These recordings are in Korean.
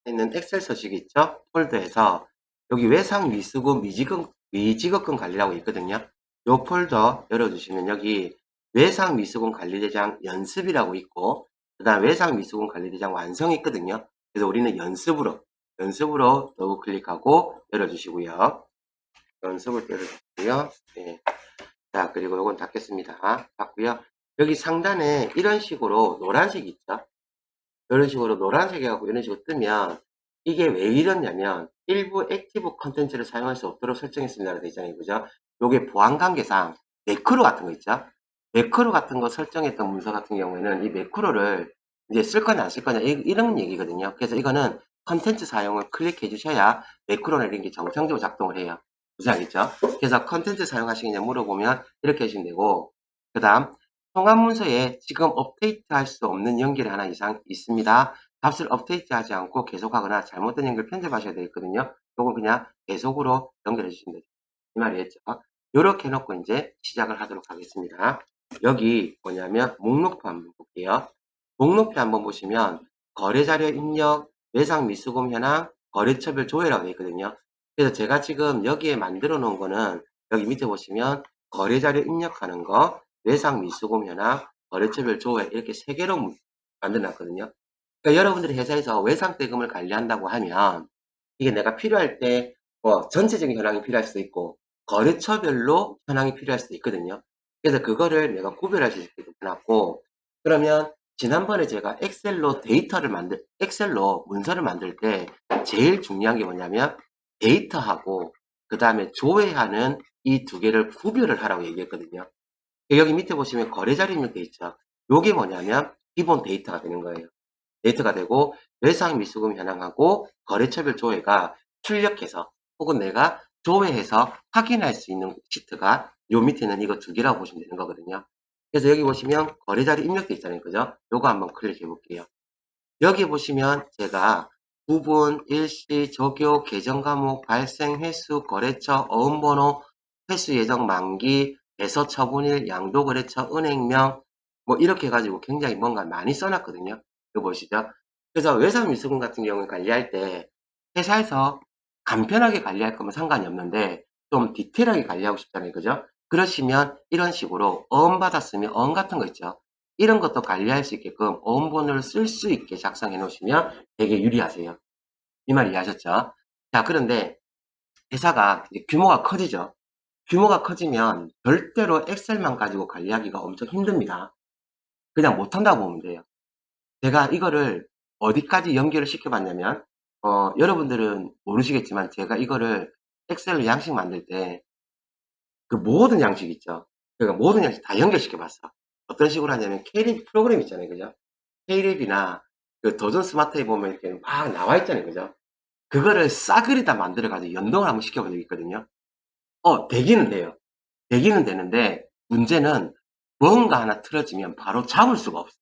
있는 엑셀 서식 있죠? 폴더에서 여기 외상 미수금 미지급금 관리라고 있거든요. 요 폴더 열어주시면 여기 외상 미수금 관리대장 연습이라고 있고 그 다음 외상 미수금 관리대장 완성이 있거든요. 그래서 우리는 연습으로 더블 클릭하고 열어주시고요. 연습을 열어주시고요. 네. 자, 그리고 요건 닫겠습니다. 닫고요. 여기 상단에 이런 식으로 노란색 있죠? 이런 식으로 노란색이 하고 이런 식으로 뜨면 이게 왜 이러냐면 일부 액티브 컨텐츠를 사용할 수 없도록 설정했습니다라고 되어 있잖아요. 그죠? 요게 보안 관계상 매크로 같은 거 있죠? 매크로 같은 거 설정했던 문서 같은 경우에는 이 매크로를 이제 쓸 거냐 안 쓸 거냐 이런 얘기거든요. 그래서 이거는 컨텐츠 사용을 클릭해 주셔야 매크로나 이런 게 정상적으로 작동을 해요. 무슨 알겠죠? 그래서 컨텐츠 사용하시겠냐 물어보면 이렇게 하시면 되고 그 다음 통합 문서에 지금 업데이트할 수 없는 연결이 하나 이상 있습니다. 값을 업데이트하지 않고 계속하거나 잘못된 연결 편집하셔야 되겠거든요. 요건 그냥 계속으로 연결해 주시면 되죠. 이 말이겠죠. 이렇게 해놓고 이제 시작을 하도록 하겠습니다. 여기 뭐냐면 목록표 한번 볼게요. 목록표 한번 보시면 거래자료 입력, 외상 미수금 현황, 거래처별 조회라고 되어 있거든요. 그래서 제가 지금 여기에 만들어 놓은 거는 여기 밑에 보시면 거래자료 입력하는 거, 외상 미수금 현황, 거래처별 조회 이렇게 세 개로 만들어 놨거든요. 그러니까 여러분들이 회사에서 외상 대금을 관리한다고 하면 이게 내가 필요할 때 뭐 전체적인 현황이 필요할 수도 있고 거래처별로 현황이 필요할 수도 있거든요. 그래서 그거를 내가 구별할 수 있게 해놨고 그러면 지난번에 제가 엑셀로 문서를 만들 때 제일 중요한 게 뭐냐면 데이터하고 그 다음에 조회하는 이 두 개를 구별을 하라고 얘기했거든요. 여기 밑에 보시면 거래자료 입력돼 있죠. 요게 뭐냐면 기본 데이터가 되는 거예요. 데이터가 되고 외상 미수금 현황하고 거래처별 조회가 출력해서 혹은 내가 조회해서 확인할 수 있는 시트가 요 밑에는 이거 두 개라고 보시면 되는 거거든요. 그래서 여기 보시면 거래자료 입력돼 있잖아요. 그죠? 요거 한번 클릭해 볼게요. 여기 보시면 제가 구분, 일시, 적용, 계정 과목, 발생 횟수, 거래처, 어음번호, 횟수 예정 만기, 배서 처분일, 양도 거래처, 은행명 뭐 이렇게 해가지고 굉장히 뭔가 많이 써놨거든요. 이거 보시죠. 그래서 외상 미수금 같은 경우에 관리할 때 회사에서 간편하게 관리할 거면 상관이 없는데 좀 디테일하게 관리하고 싶잖아요. 그죠? 그러시면 이런 식으로 어음 받았으면 어음 같은 거 있죠. 이런 것도 관리할 수 있게끔 어음번호를 쓸 수 있게 작성해 놓으시면 되게 유리하세요. 이 말 이해하셨죠? 자, 그런데 회사가 이제 규모가 커지죠. 규모가 커지면 절대로 엑셀만 가지고 관리하기가 엄청 힘듭니다. 그냥 못한다고 보면 돼요. 제가 이거를 어디까지 연결을 시켜봤냐면 여러분들은 모르시겠지만 제가 이거를 엑셀로 양식 만들 때 그 모든 양식 있죠. 그러니까 모든 양식 다 연결시켜봤어. 어떤 식으로 하냐면 K립 프로그램 있잖아요. 그죠? K립이나 그 도전 스마트에 보면 이렇게 막 나와 있잖아요. 그죠? 그거를 싸그리 다 만들어가지고 연동을 한번 시켜본 적이 있거든요. 되기는 돼요. 되기는 되는데 문제는 뭔가 하나 틀어지면 바로 잡을 수가 없어.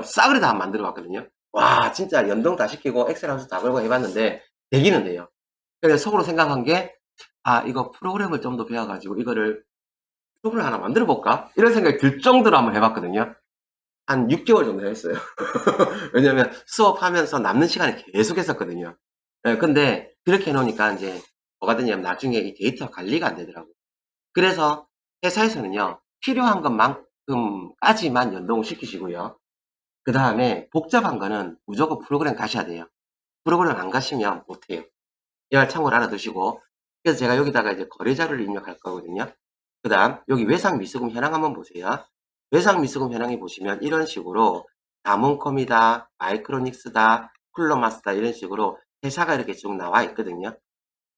싸그리 다 만들어 봤거든요. 와, 진짜 연동 다 시키고 엑셀 함수 다 걸고 해봤는데 되기는 돼요. 그래서 속으로 생각한 게, 이거 프로그램을 좀 더 배워가지고 이거를 프로그램 하나 만들어 볼까? 이런 생각이 들 정도로 한번 해봤거든요. 한 6개월 정도 했어요. 왜냐면 수업하면서 남는 시간에 계속 했었거든요. 근데 그렇게 해놓으니까 이제 뭐가 되냐면 나중에 이 데이터 관리가 안 되더라고요. 그래서 회사에서는요, 필요한 것만큼까지만 연동을 시키시고요. 그 다음에 복잡한 거는 무조건 프로그램 가셔야 돼요. 프로그램 안 가시면 못해요. 이걸 참고로 알아두시고. 그래서 제가 여기다가 이제 거래자료를 입력할 거거든요. 그 다음, 여기 외상 미수금 현황 한번 보세요. 외상 미수금 현황에 보시면 이런 식으로 다몬컴이다, 마이크로닉스다, 쿨러마스다 이런 식으로 회사가 이렇게 쭉 나와 있거든요.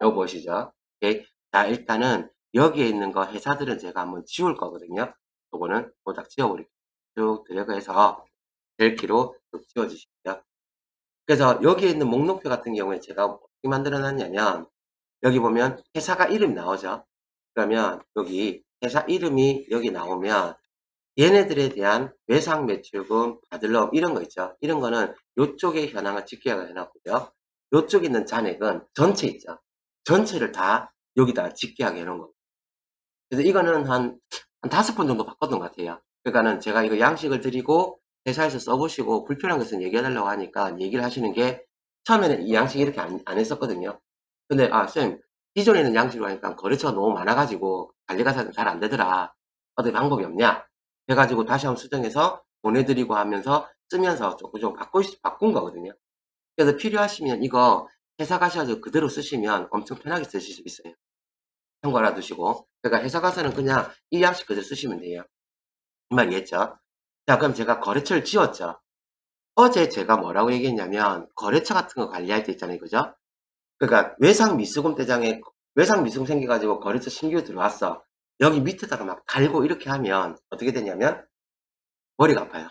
이거 보시죠. 오케이. 자, 일단은 여기에 있는 거 회사들은 제가 한번 지울 거거든요. 요거는 딱 지워버릴게요. 쭉 드래그해서 델키로 쭉 지워주시고요. 그래서 여기에 있는 목록표 같은 경우에 제가 어떻게 만들어 놨냐면 여기 보면 회사가 이름이 나오죠. 그러면 여기 회사 이름이 여기 나오면 얘네들에 대한 외상 매출금, 받을럼 이런 거 있죠. 이런 거는 이쪽에 현황을 집계하게 해놨고요. 이쪽에 있는 잔액은 전체 있죠. 전체를 다 여기다 집계하게 해놓은 겁니다. 그래서 이거는 한 5번 정도 바꿨던 것 같아요. 그러니까는 제가 이거 양식을 드리고 회사에서 써보시고 불편한 것은 얘기해달라고 하니까 얘기를 하시는 게 처음에는 이 양식 이렇게 안 했었거든요. 근데 쌤 기존에는 양식으로 하니까 거래처가 너무 많아가지고 관리가 잘 안 되더라. 어떤 방법이 없냐? 해가지고 다시 한번 수정해서 보내드리고 하면서 쓰면서 조금 바꾼 거거든요. 그래서 필요하시면 이거 회사 가셔서 그대로 쓰시면 엄청 편하게 쓰실 수 있어요. 참고 알아두시고. 그러니까 회사 가서는 그냥 이 양식 그대로 쓰시면 돼요. 이 말 이해했죠? 자, 그럼 제가 거래처를 지웠죠. 어제 제가 뭐라고 얘기했냐면 거래처 같은 거 관리할 때 있잖아요. 그죠? 그러니까 외상 미수금 대장에 외상 미수금 생겨가지고 거래처 신규 들어왔어. 여기 밑에다가 막 달고 이렇게 하면 어떻게 되냐면 머리가 아파요.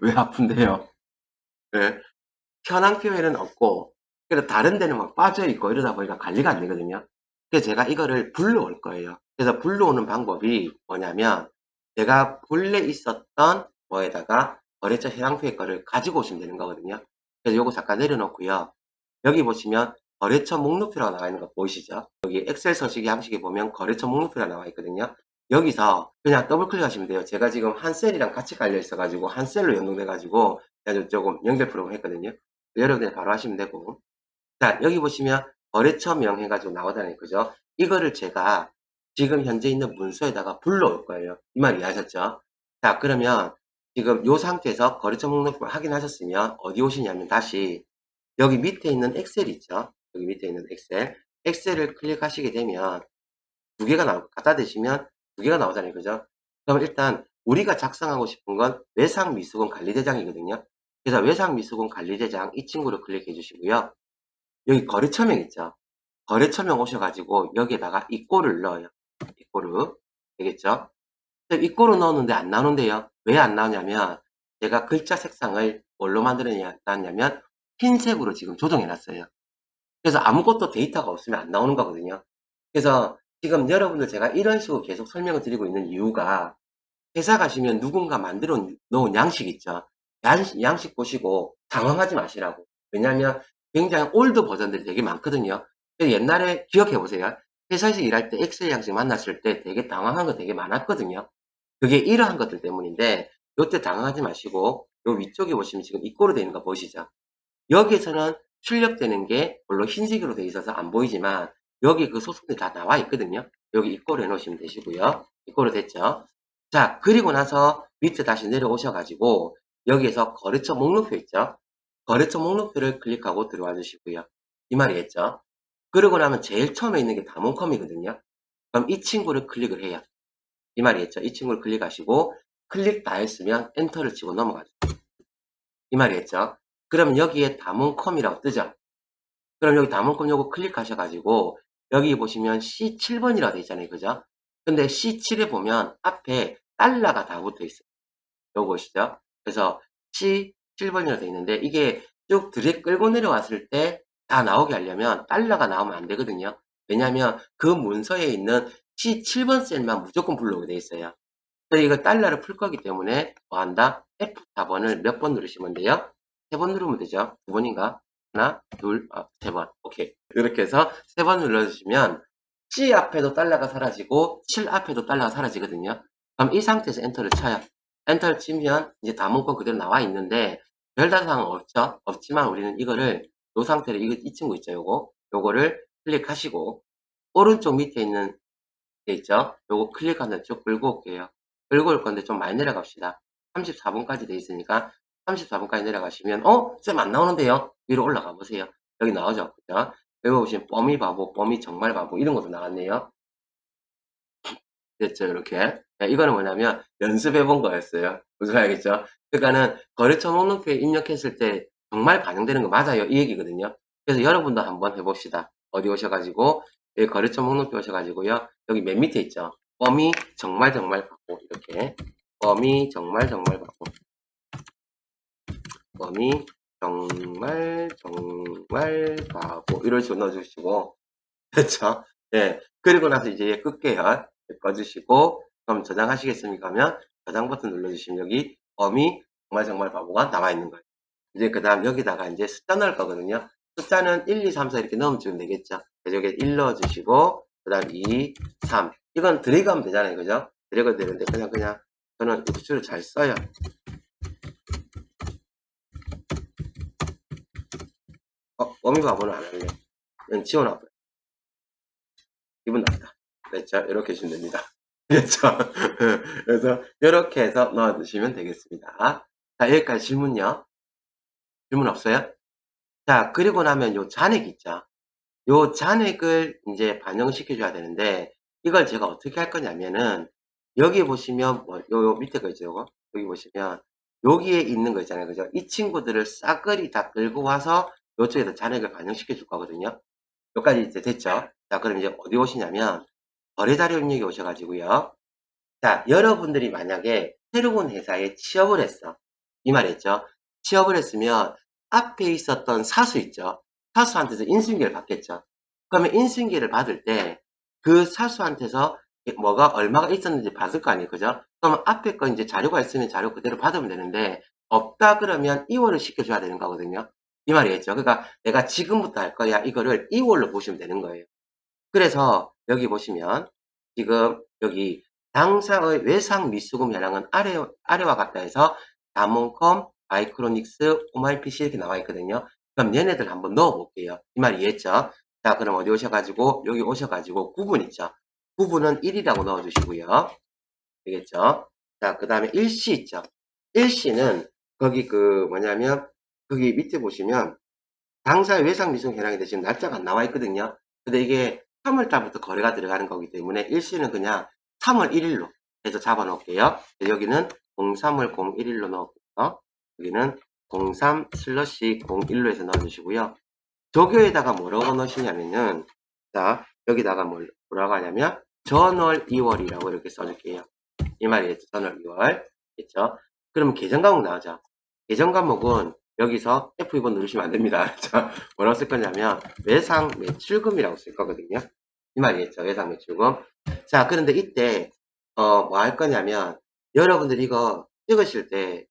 왜 아픈데요? 네. 현황 표현은 없고 그래서 다른 데는 막 빠져 있고 이러다 보니까 관리가 안 되거든요. 그래서 제가 이거를 불러올 거예요. 그래서 불러오는 방법이 뭐냐면 제가 본래 있었던 뭐에다가 거래처 현황표의 거를 가지고 오시면 되는 거거든요. 그래서 요거 잠깐 내려놓고요. 여기 보시면 거래처 목록표라고 나와 있는 거 보이시죠? 여기 엑셀 서식 양식에 보면 거래처 목록표가 나와 있거든요. 여기서 그냥 더블 클릭하시면 돼요. 제가 지금 한 셀이랑 같이 깔려 있어가지고 한 셀로 연동돼가지고 조금 연결 프로그램 했거든요. 여러분들 바로 하시면 되고. 자, 여기 보시면 거래처명 해가지고 나오잖아요. 그죠? 이거를 제가 지금 현재 있는 문서에다가 불러올 거예요. 이 말 이해하셨죠? 자, 그러면 지금 이 상태에서 거래처 목록표 확인하셨으면 어디 오시냐면 다시 여기 밑에 있는 엑셀 있죠? 여기 밑에 있는 엑셀. 엑셀을 클릭하시게 되면 두 개가 갖다 대시면 두 개가 나오잖아요. 그죠? 그럼 일단 우리가 작성하고 싶은 건 외상 미수금 관리대장이거든요. 그래서 외상 미수금 관리대장 이 친구를 클릭해 주시고요. 여기 거래처명 있죠? 거래처명 오셔가지고 여기에다가 이꼬를 넣어요. 이꼬르. 되겠죠? 이꼬르 넣었는데 안 나오는데요. 왜 안 나오냐면 제가 글자 색상을 뭘로 만들어놨냐면 흰색으로 지금 조정해놨어요. 그래서 아무것도 데이터가 없으면 안 나오는 거거든요. 그래서 지금 여러분들 제가 이런 식으로 계속 설명을 드리고 있는 이유가 회사 가시면 누군가 만들어 놓은 양식 있죠. 양식 보시고 당황하지 마시라고. 왜냐하면 굉장히 올드 버전들이 되게 많거든요. 옛날에 기억해 보세요. 회사에서 일할 때 엑셀 양식 만났을 때 되게 당황한 거 되게 많았거든요. 그게 이러한 것들 때문인데 요때 당황하지 마시고 요 위쪽에 보시면 지금 입고로 되어 있는 거 보이시죠? 여기에서는 출력되는 게 물론 흰색으로 되어 있어서 안 보이지만 여기 그 소속들이 다 나와 있거든요. 여기 입고로 해놓으시면 되시고요. 입고로 됐죠? 자, 그리고 나서 밑에 다시 내려오셔가지고 여기에서 거래처 목록표 있죠? 거래처 목록표를 클릭하고 들어와 주시고요. 이 말이겠죠? 그러고 나면 제일 처음에 있는 게 다문컴이거든요. 그럼 이 친구를 클릭을 해요. 이 말이겠죠? 이 친구를 클릭하시고 클릭 다 했으면 엔터를 치고 넘어가죠. 이 말이겠죠? 그러면 여기에 다문컴이라고 뜨죠? 그럼 여기 다문컴 요거 클릭하셔가지고 여기 보시면 C7번이라고 되어 있잖아요. 그죠? 근데 C7에 보면 앞에 달러가 다 붙어 있어요. 요거 보시죠? 그래서 C7번이라고 되어 있는데 이게 쭉 드랙 끌고 내려왔을 때 다 나오게 하려면 달러가 나오면 안 되거든요. 왜냐하면 그 문서에 있는 C7번 셀만 무조건 불러오게 되어 있어요. 그래서 이거 달러를 풀 거기 때문에 뭐 한다? F4번을 몇 번 누르시면 돼요? 3번 누르면 되죠? 2번인가? 하나, 둘, 3번. 오케이. 이렇게 해서 3번 눌러주시면 C 앞에도 달러가 사라지고 7 앞에도 달러가 사라지거든요. 그럼 이 상태에서 엔터를 쳐요. 엔터를 치면 이제 다 문건 그대로 나와 있는데 별다른 상황 없죠? 없지만 우리는 이거를 이 상태로 이 친구 있죠? 요거를 클릭하시고 오른쪽 밑에 있는 게 있죠? 요거 클릭하면 쭉 끌고 올게요. 끌고 올 건데 좀 많이 내려갑시다. 34번까지 돼 있으니까 34번까지 내려가시면 쌤 안 나오는데요? 위로 올라가 보세요. 여기 나오죠? 그죠? 여기 보시면 뻔히 바보, 뻔히 정말 바보 이런 것도 나왔네요. 됐죠? 이렇게. 네, 이거는 뭐냐면 연습해 본 거였어요. 무슨 말이겠죠? 그러니까는 거래처 목록표에 입력했을 때 정말 반영되는 거 맞아요. 이 얘기거든요. 그래서 여러분도 한번 해봅시다. 어디 오셔가지고 여기 거래처 목록표 오셔가지고요. 여기 맨 밑에 있죠. 뻔히 정말 정말 바보 이렇게 뻔히 정말 정말 바보 뻔히 정말 정말 바보 이런 식으로 넣어주시고 됐죠? 예. 그리고 나서 이제 끌게요. 꺼주시고 그럼 저장하시겠습니까? 하면 저장 버튼 눌러주시면 여기 범위 정말 정말 바보가 나와 있는 거예요. 이제 그 다음 여기다가 이제 숫자 넣을 거거든요. 숫자는 1, 2, 3, 4 이렇게 넣으면 주면 되겠죠. 그래서 여기 1 넣어주시고 그 다음 2, 3 이건 드래그 하면 되잖아요. 그죠? 드래그 되는데 그냥 저는 수치를 잘 써요. 어미 바보는 안 할래. 이건 지워놔버려. 기분 나쁘다. 됐죠? 이렇게 해주시면 됩니다. 됐죠? 그래서 이렇게 해서 넣어주시면 되겠습니다. 자, 여기까지 질문요. 질문 없어요? 자, 그리고 나면 요 잔액 있죠? 요 잔액을 이제 반영시켜 줘야 되는데, 이걸 제가 어떻게 할 거냐면은, 여기 보시면, 뭐, 요 밑에 거 있죠, 요거? 여기 보시면, 여기에 있는 거 있잖아요. 그죠? 이 친구들을 싸그리 다 끌고 와서, 요쪽에다 잔액을 반영시켜 줄 거거든요. 여기까지 이제 됐죠? 자, 그럼 이제 어디 오시냐면, 거래자료 입력에 오셔가지고요. 자, 여러분들이 만약에 새로운 회사에 취업을 했어. 이 말이었죠. 취업을 했으면 앞에 있었던 사수 있죠. 사수한테서 인수인계를 받겠죠. 그러면 인수인계를 받을 때 그 사수한테서 뭐가 얼마가 있었는지 받을 거 아니에요. 그죠? 그러면 앞에 거 이제 자료가 있으면 자료 그대로 받으면 되는데 없다 그러면 이월을 시켜줘야 되는 거거든요. 이 말이겠죠. 그러니까 내가 지금부터 할 거야. 이거를 이월로 보시면 되는 거예요. 그래서 여기 보시면 지금 여기 당사의 외상 미수금 현황은 아래와 같다 해서 다몬컴, 마이크로닉스, 오마이피시 이렇게 나와 있거든요. 그럼 얘네들 한번 넣어 볼게요. 이 말 이해했죠? 자, 그럼 어디 오셔가지고 여기 오셔가지고 구분 있죠? 구분은 1이라고 넣어주시고요. 되겠죠? 자, 그 다음에 일시 있죠? 일시는 거기 그 뭐냐면 거기 밑에 보시면 당사의 외상 미수금 현황인데 지금 날짜가 안 나와 있거든요. 근데 이게 3월 달부터 거래가 들어가는 거기 때문에 일시는 그냥 3월 1일로 해서 잡아 놓을게요. 여기는 03을 01일로 넣었고요. 여기는 03/01로 해서 넣어주시고요. 조교에다가 뭐라고 넣으시냐면은, 자, 여기다가 뭐라고 하냐면, 전월 2월이라고 이렇게 써줄게요. 이 말이겠죠. 전월 2월. 그렇죠? 그러면 계정 과목 나오죠. 계정 과목은 여기서 F2번 누르시면 안 됩니다. 자, 뭐라고 쓸 거냐면, 외상 매출금이라고 쓸 거거든요. 이 말이겠죠. 외상 매출금. 자, 그런데 이때, 뭐 할 거냐면, 여러분들 이거 찍으실 때,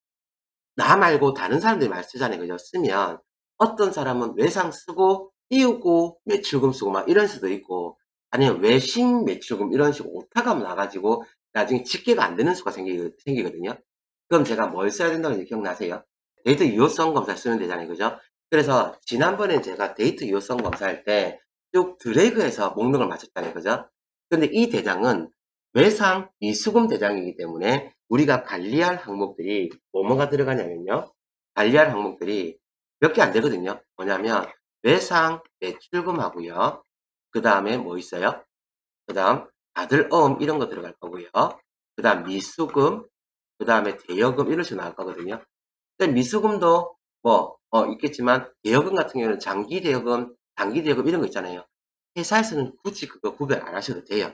나 말고 다른 사람들이 많이 쓰잖아요. 그죠? 쓰면 어떤 사람은 외상 쓰고 띄우고 매출금 쓰고 막 이런 수도 있고 아니면 외신 매출금 이런 식으로 오타가 나가지고 나중에 집계가 안 되는 수가 생기거든요. 그럼 제가 뭘 써야 된다고 기억나세요? 데이터 유효성 검사 쓰면 되잖아요. 그죠? 그래서 지난번에 제가 데이터 유효성 검사할 때 쭉 드래그해서 목록을 맞췄잖아요. 그죠? 근데 이 대장은 외상 미수금 대장이기 때문에 우리가 관리할 항목들이 뭐뭐가 들어가냐면요. 관리할 항목들이 몇 개 안 되거든요. 뭐냐면 외상 매출금하고요. 그 다음에 뭐 있어요? 그 다음 아들어음 이런 거 들어갈 거고요. 그 다음 미수금, 그 다음에 대여금 이런 식으로 나올 거거든요. 근데 미수금도 뭐 있겠지만 대여금 같은 경우는 장기 대여금, 단기 대여금 이런 거 있잖아요. 회사에서는 굳이 그거 구별 안 하셔도 돼요.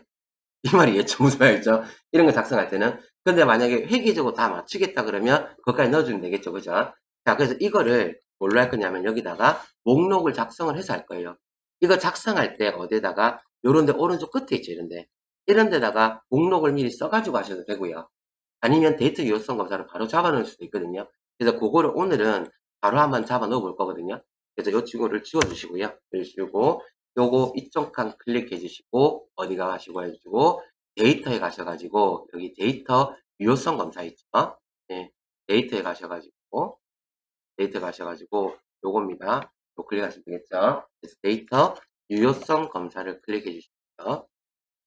이 말이 예측 무슨 말이죠? 이런 거 작성할 때는. 근데 만약에 회계적으로 다 맞추겠다 그러면 그것까지 넣어주면 되겠죠. 그죠? 자, 그래서 이거를 뭘로 할 거냐면 여기다가 목록을 작성을 해서 할 거예요. 이거 작성할 때 어디에다가 요런 데 오른쪽 끝에 있죠. 이런 데. 이런 데다가 목록을 미리 써가지고 하셔도 되고요. 아니면 데이터 유효성 검사를 바로 잡아 넣을 수도 있거든요. 그래서 그거를 오늘은 바로 한번 잡아 넣어 볼 거거든요. 그래서 이 친구를 지워 주시고요. 그리고 요거 이쪽 칸 클릭해 주시고 어디가 가시고 해주시고 데이터에 가셔가지고 여기 데이터 유효성 검사 있죠. 네, 데이터에 가셔가지고 요겁니다. 요 클릭하시면 되겠죠. 그래서 데이터 유효성 검사를 클릭해 주시고요.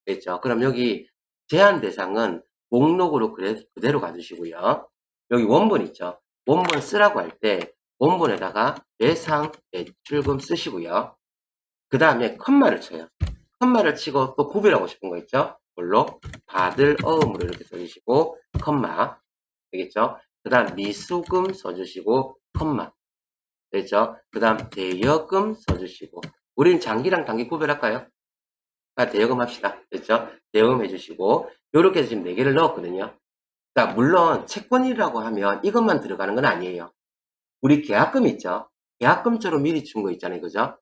됐죠. 그럼 여기 제한 대상은 목록으로 그대로 가주시고요. 여기 원본 있죠. 원본 쓰라고 할 때 원본에다가 예상 매출금 쓰시고요. 그 다음에 컴마를 쳐요. 컴마를 치고 또 구별하고 싶은 거 있죠. 뭘로? 받을 어음으로 이렇게 써주시고 컴마 되겠죠. 그 다음 미수금 써주시고 컴마 되죠. 그 다음 대여금 써주시고 우린 장기랑 단기 구별할까요? 대여금 합시다. 됐죠? 대여금 해주시고 요렇게 해서 지금 4개를 넣었거든요. 자, 물론 채권이라고 하면 이것만 들어가는 건 아니에요. 우리 계약금 있죠? 계약금처럼 미리 준 거 있잖아요. 그죠?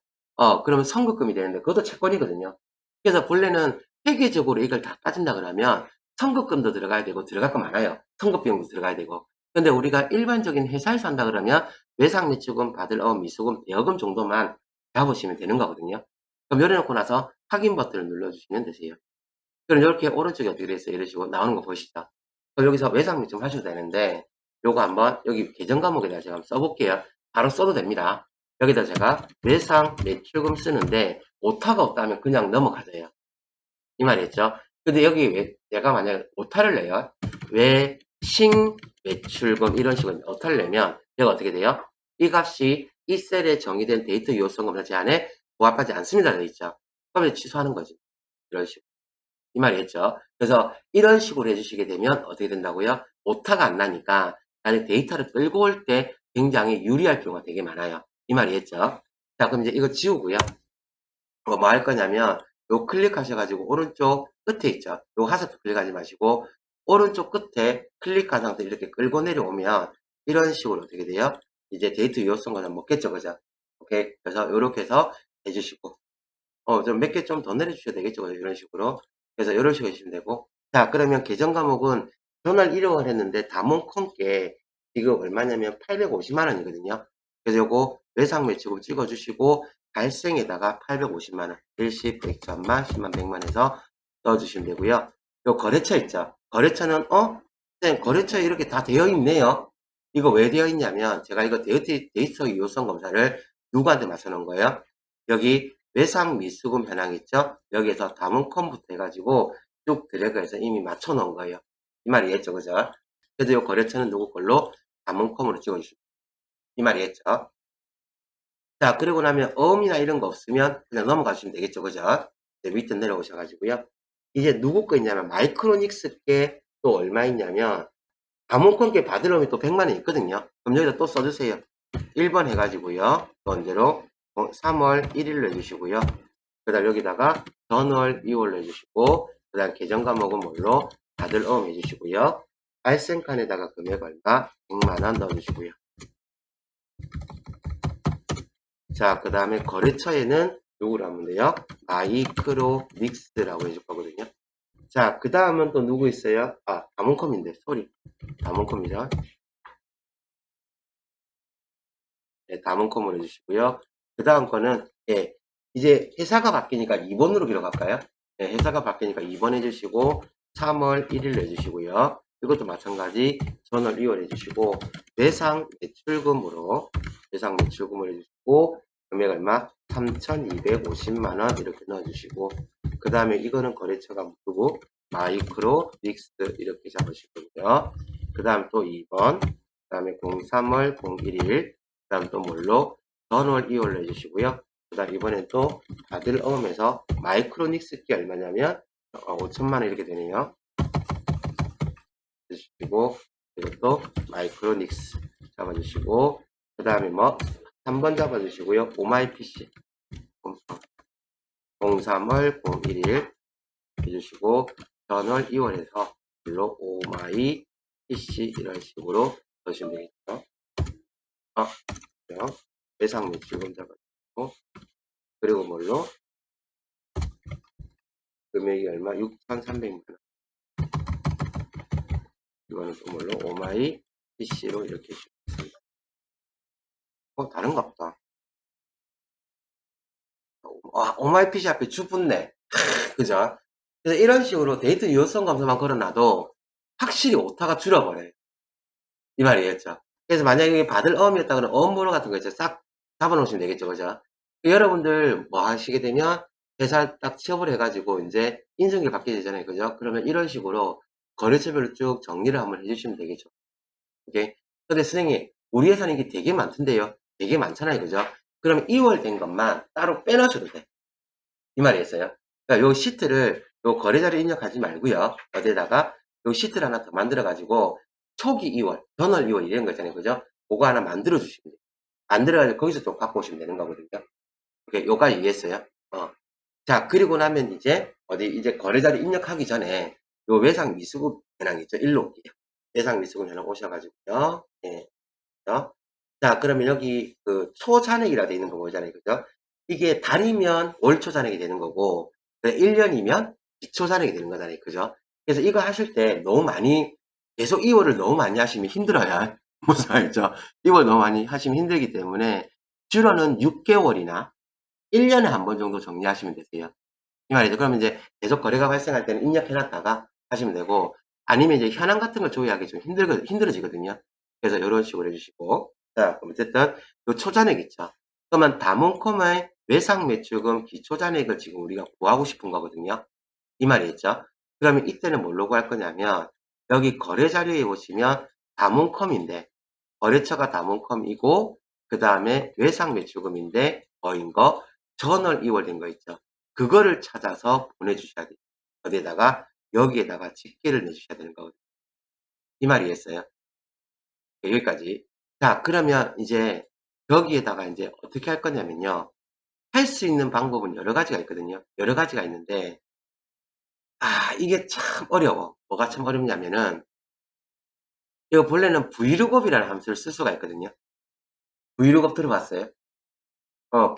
그러면 선급금이 되는데 그것도 채권이거든요. 그래서 본래는 회계적으로 이걸 다 따진다 그러면 선급금도 들어가야 되고 들어갈 거 많아요. 선급비용도 들어가야 되고. 근데 우리가 일반적인 회사에서 한다 그러면 외상매출금, 받을 미수금, 대여금 정도만 잡으시면 되는 거거든요. 그럼 열어놓고 나서 확인 버튼을 눌러주시면 되세요. 그럼 이렇게 오른쪽에 어떻게 돼 있어요? 이러시고 나오는 거 보시죠. 그럼 여기서 외상매 좀 하셔도 되는데 요거 한번 여기 계정 과목에다 제가 한번 써볼게요. 바로 써도 됩니다. 여기다 제가 외상 매출금 쓰는데 오타가 없다면 그냥 넘어가져요. 이 말이었죠. 근데 여기 왜 내가 만약에 오타를 내요. 외싱 매출금 이런 식으로 오타를 내면 얘가 어떻게 돼요? 이 값이 이 셀에 정의된 데이터 유효성 검사 제한에 부합하지 않습니다. 되어 있죠. 그러면 취소하는 거지. 이런 식으로. 이 말이었죠. 그래서 이런 식으로 해주시게 되면 어떻게 된다고요? 오타가 안 나니까 나는 데이터를 끌고 올 때 굉장히 유리할 경우가 되게 많아요. 이 말이었죠. 자, 그럼 이제 이거 지우고요. 뭐 할 거냐면 요 클릭하셔가지고 오른쪽 끝에 있죠. 요 하스프 클릭하지 마시고 오른쪽 끝에 클릭한 상태 이렇게 끌고 내려오면 이런 식으로 어떻게 돼요? 이제 데이터 유효성 과정 먹겠죠, 그죠? 오케이. 그래서 요렇게 해서 해주시고 좀 몇 개 좀 더 내려주셔야 되겠죠, 그죠? 이런 식으로. 그래서 이런 식으로 해주시면 되고 자, 그러면 계정 과목은 전월 1억을 했는데 담원컴께 지금 얼마냐면 850만 원이거든요. 그래서 요거 외상 매출금 찍어주시고 발생에다가 850만원, 일시, 100천만, 10만, 100만 해서 넣어주시면 되고요. 요 거래처 있죠. 거래처는 선생님 거래처에 이렇게 다 되어 있네요. 이거 왜 되어 있냐면 제가 이거 데이터 유효성 검사를 누구한테 맞춰놓은 거예요? 여기 외상 미수금 현황 있죠? 여기에서 담은컴부터 해가지고 쭉 드래그해서 이미 맞춰놓은 거예요. 이 말이 이해했죠, 그죠? 그래서 이 거래처는 누구 걸로? 담은컴으로 찍어주시면 이 말이 이해했죠? 자, 그리고 나면 어음이나 이런 거 없으면 그냥 넘어가시면 되겠죠, 그죠? 네, 밑에 내려오셔가지고요. 이제 누구 거 있냐면 마이크로닉스 게 또 얼마 있냐면 담은컴 게 받으려면 또 100만 원 있거든요. 그럼 여기다 또 써주세요. 1번 해가지고요. 번대로 3월 1일로 해주시고요. 그 다음 여기다가 전월 2월로 해주시고 그 다음 계정 과목은 뭘로 다들 어음 해주시고요. 발생칸에다가 금액 얼마 100만원 넣어주시고요. 자, 그 다음에 거래처에는 누구를 하면 돼요? 마이크로닉스라고 해줄 거거든요. 자, 그 다음은 또 누구 있어요? 아, 담원컴인데, 소리. 담원컴이죠. 네, 담원컴으로 해주시고요. 그 다음 거는, 예, 이제 회사가 바뀌니까 2번으로 기록할까요? 네, 회사가 바뀌니까 2번 해주시고, 3월 1일 해주시고요. 이것도 마찬가지, 전월 2월 해주시고, 외상 매출금으로, 외상 매출금을 해주시고, 금액 얼마? 3,250만원 이렇게 넣어주시고, 그 다음에 이거는 거래처가 누구? 마이크로 닉스 이렇게 잡으시고요. 그 다음 또 2번, 그 다음에 03월 01일, 그 다음 또 뭘로? 전월 2월로 해주시고요. 그 다음 이번엔 또 다들 어음에서 마이크로닉스기 얼마냐면 5천만원 이렇게 되네요. 해주시고 이것도 마이크로닉스 잡아주시고 그 다음에 뭐 3번 잡아주시고요. 오마이PC 03월 01일 해주시고 전월 2월에서 물로 오마이PC 이런 식으로 넣으시면 되겠죠. 외상 매출금 잡아주시고 그리고 뭘로 금액이 얼마? 6,300만원. 이거는 또 뭘로? 오마이 PC로 이렇게 해주겠습니다. 다른가 보다. 오마이 PC 앞에 주 붙네. 그죠? 그래서 이런 식으로 데이터 유효성 검사만 걸어놔도 확실히 오타가 줄어버려요. 이 말이겠죠? 그래서 만약에 받을 어음이었다 그러면 어음 번호 같은 거 이제 싹 잡아놓으시면 되겠죠. 그죠? 여러분들 뭐 하시게 되면 회사 딱 취업을 해가지고 이제 인증이 받게 되잖아요. 그죠? 그러면 이런 식으로 거래처별로 쭉 정리를 한번 해주시면 되겠죠. 오케이? 근데 선생님, 우리 회사는 이게 되게 많던데요. 되게 많잖아요. 그죠? 그러면 2월 된 것만 따로 빼놓으셔도 돼. 이 말이었어요. 그러니까 요 시트를 요 거래자료 입력하지 말고요. 어디에다가 요 시트를 하나 더 만들어가지고 초기 2월, 전월 2월 이런 거 있잖아요. 그죠? 그거 하나 만들어 주시면 돼요. 만들어가지고 거기서 또 갖고 오시면 되는 거거든요. 오케이, 요까지 이해했어요? 자, 그리고 나면 이제 이제 거래자료 입력하기 전에 요 외상 미수급 현황 있죠? 일로 올게요. 외상 미수급 현황 오셔가지고요. 예. 그죠? 자, 그러면 여기 그 초잔액이라 되어 있는 거 보이잖아요. 그죠? 이게 달이면 월초 잔액이 되는 거고, 1년이면 기초 잔액이 되는 거잖아요. 그죠? 그래서 이거 하실 때 너무 많이, 계속 2월을 너무 많이 하시면 힘들어요. 무슨 말이죠? 2월 너무 많이 하시면 힘들기 때문에, 주로는 6개월이나 1년에 한 번 정도 정리하시면 되세요. 이 말이죠. 그러면 이제 계속 거래가 발생할 때는 입력해놨다가 하시면 되고, 아니면 이제 현황 같은 걸 조회하기 좀 힘들어지거든요. 그래서 이런 식으로 해주시고. 자, 그럼 어쨌든, 요 초잔액 있죠. 그러면 다문컴의 외상매출금 기초잔액을 지금 우리가 구하고 싶은 거거든요. 이 말이겠죠? 그러면 이때는 뭘로 구할 거냐면 여기 거래자료에 보시면 다문컴인데 거래처가 다문컴이고 그 다음에 외상매출금인데 뭐인 거? 전월 2월 된 거 있죠? 그거를 찾아서 보내주셔야 돼요. 어디에다가 여기에다가 집계를 내주셔야 되는 거거든요. 이 말이겠어요? 네, 여기까지. 자, 그러면 이제 여기에다가 이제 어떻게 할 거냐면요. 할 수 있는 방법은 여러 가지가 있거든요. 여러 가지가 있는데, 이게 참 어려워. 뭐가 참 어렵냐면은, 이거 본래는 브이로그업이라는 함수를 쓸 수가 있거든요. 브이로그업 들어봤어요?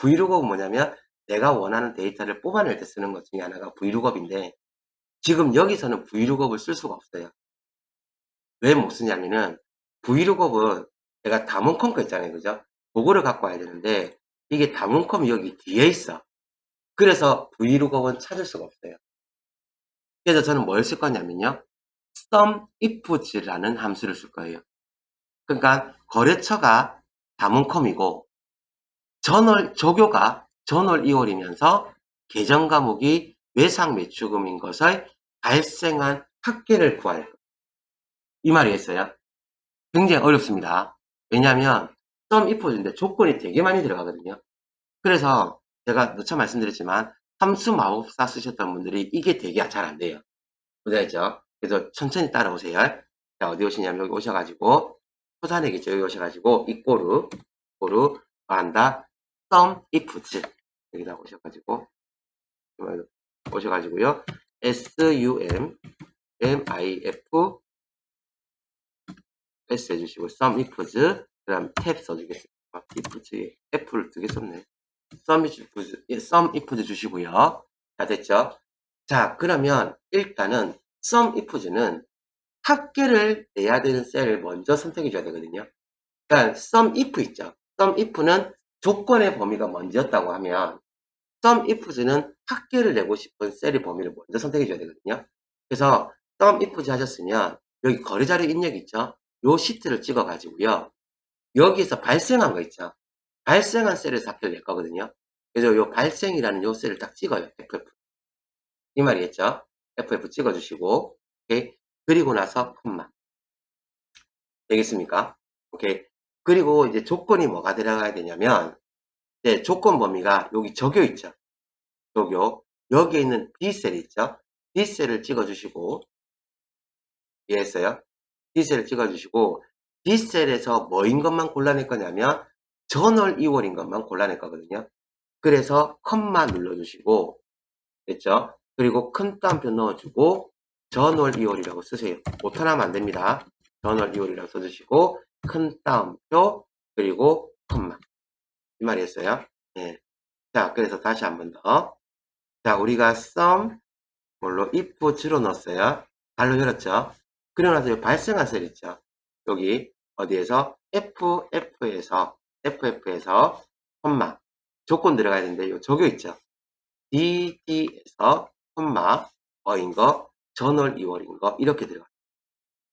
브이로그업은 뭐냐면, 내가 원하는 데이터를 뽑아낼 때 쓰는 것 중에 하나가 브이로그업인데, 지금 여기서는 브이로그업을 쓸 수가 없어요. 왜 못 쓰냐면은, 브이로그업은 내가 다문컴 거 있잖아요. 그죠? 그거를 갖고 와야 되는데, 이게 다문컴이 여기 뒤에 있어. 그래서 브이로그업은 찾을 수가 없어요. 그래서 저는 뭘 쓸 거냐면요. SUMIFS라는 함수를 쓸 거예요. 그러니까 거래처가 다문컴이고 조교가 전월 2월이면서 계정 과목이 외상 매출금인 것을 발생한 합계를 구할 거예요. 이 말이겠어요? 굉장히 어렵습니다. 왜냐하면 SUMIFS인데 조건이 되게 많이 들어가거든요. 그래서 제가 누차 말씀드렸지만 함수 마법사 쓰셨던 분들이 이게 되게 잘 안 돼요. 보자죠. 그래서 천천히 따라오세요. 자, 어디 오시냐면 여기 오셔가지고 초산이겠죠. 여기 오셔가지고 이꼬르 한다 sum ifs 여기다 오셔가지고 오셔가지고요. sum mif s 해주시고 sum ifs 그 다음 탭 써주겠습니다. ifs에 f를 두 개 썼네. sum ifs 주시고요. 자, 됐죠? 자, 그러면 일단은 sum ifs는 합계를 내야 되는 셀을 먼저 선택해 줘야 되거든요. 그러니까 sum if 있죠. sum if는 조건의 범위가 먼저였다고 하면 sum ifs는 합계를 내고 싶은 셀의 범위를 먼저 선택해 줘야 되거든요. 그래서 sum ifs 하셨으면 여기 거래자료 입력 있죠. 요 시트를 찍어 가지고요. 여기서 발생한 거 있죠. 발생한 셀을 합계를 낼 거거든요. 그래서 요 발생이라는 요 셀을 딱 찍어요. FF. 이 말이겠죠. FF 찍어주시고 오케이. 그리고 나서 콤마. 되겠습니까? 오케이. 그리고 이제 조건이 뭐가 들어가야 되냐면, 이제 조건 범위가 여기 적요 있죠? 적요. 여기에 있는 D셀이 있죠? D셀을 찍어주시고, 이해했어요? D셀을 찍어주시고, D셀에서 뭐인 것만 골라낼 거냐면, 전월 2월인 것만 골라낼 거거든요. 그래서 컴마 눌러주시고, 됐죠? 그리고 큰 따옴표 넣어주고, 전월 2월이라고 쓰세요. 오타나면 안 됩니다. 전월 2월이라고 써주시고, 큰 따옴표, 그리고 컴마. 이 말이었어요. 예. 자, 그래서 다시 한 번 더. 자, 우리가 sum, 뭘로 if 주로 넣었어요. 발로 열었죠. 그러고 나서 발생한 셀 있죠. 여기, 어디에서? FF에서, 콤마. 조건 들어가야 되는데, 요 적요 있죠. DD에서, 콤마, 어인 거, 전월 2월인 거, 이렇게 들어가요.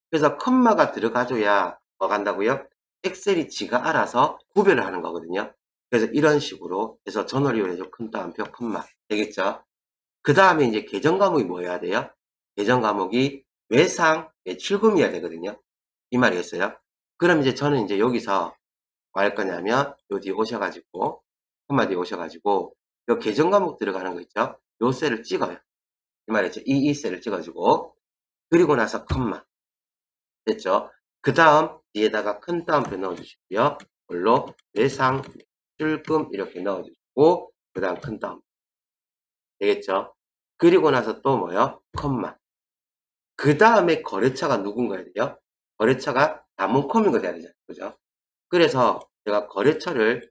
그래서 컴마가 들어가줘야 뭐 간다고요? 엑셀이 지가 알아서 구별을 하는 거거든요. 그래서 이런 식으로 해서 전월 2월에서 큰 따옴표 컴마 되겠죠? 그 다음에 이제 계정 과목이 뭐여야 돼요? 계정 과목이 외상 매출금이어야 되거든요. 이 말이었어요. 그럼 이제 저는 이제 여기서 뭐 할 거냐면 요 뒤에 오셔가지고 콤마 뒤에 오셔가지고 요 계정 과목 들어가는 거 있죠? 요 셀을 찍어요. 이 말이었죠? 이 셀을 찍어주고 그리고 나서 컴마 됐죠? 그 다음 뒤에다가 큰 따옴표 넣어주시고요. 물로 외상 매출금 이렇게 넣어주시고 그 다음 큰 따옴표 되겠죠? 그리고 나서 또 뭐요? 컴마. 그 다음에 거래처가 누군가야 돼요? 거래처가 다문컴인 거 돼야 되잖아요. 그죠? 그래서 제가 거래처를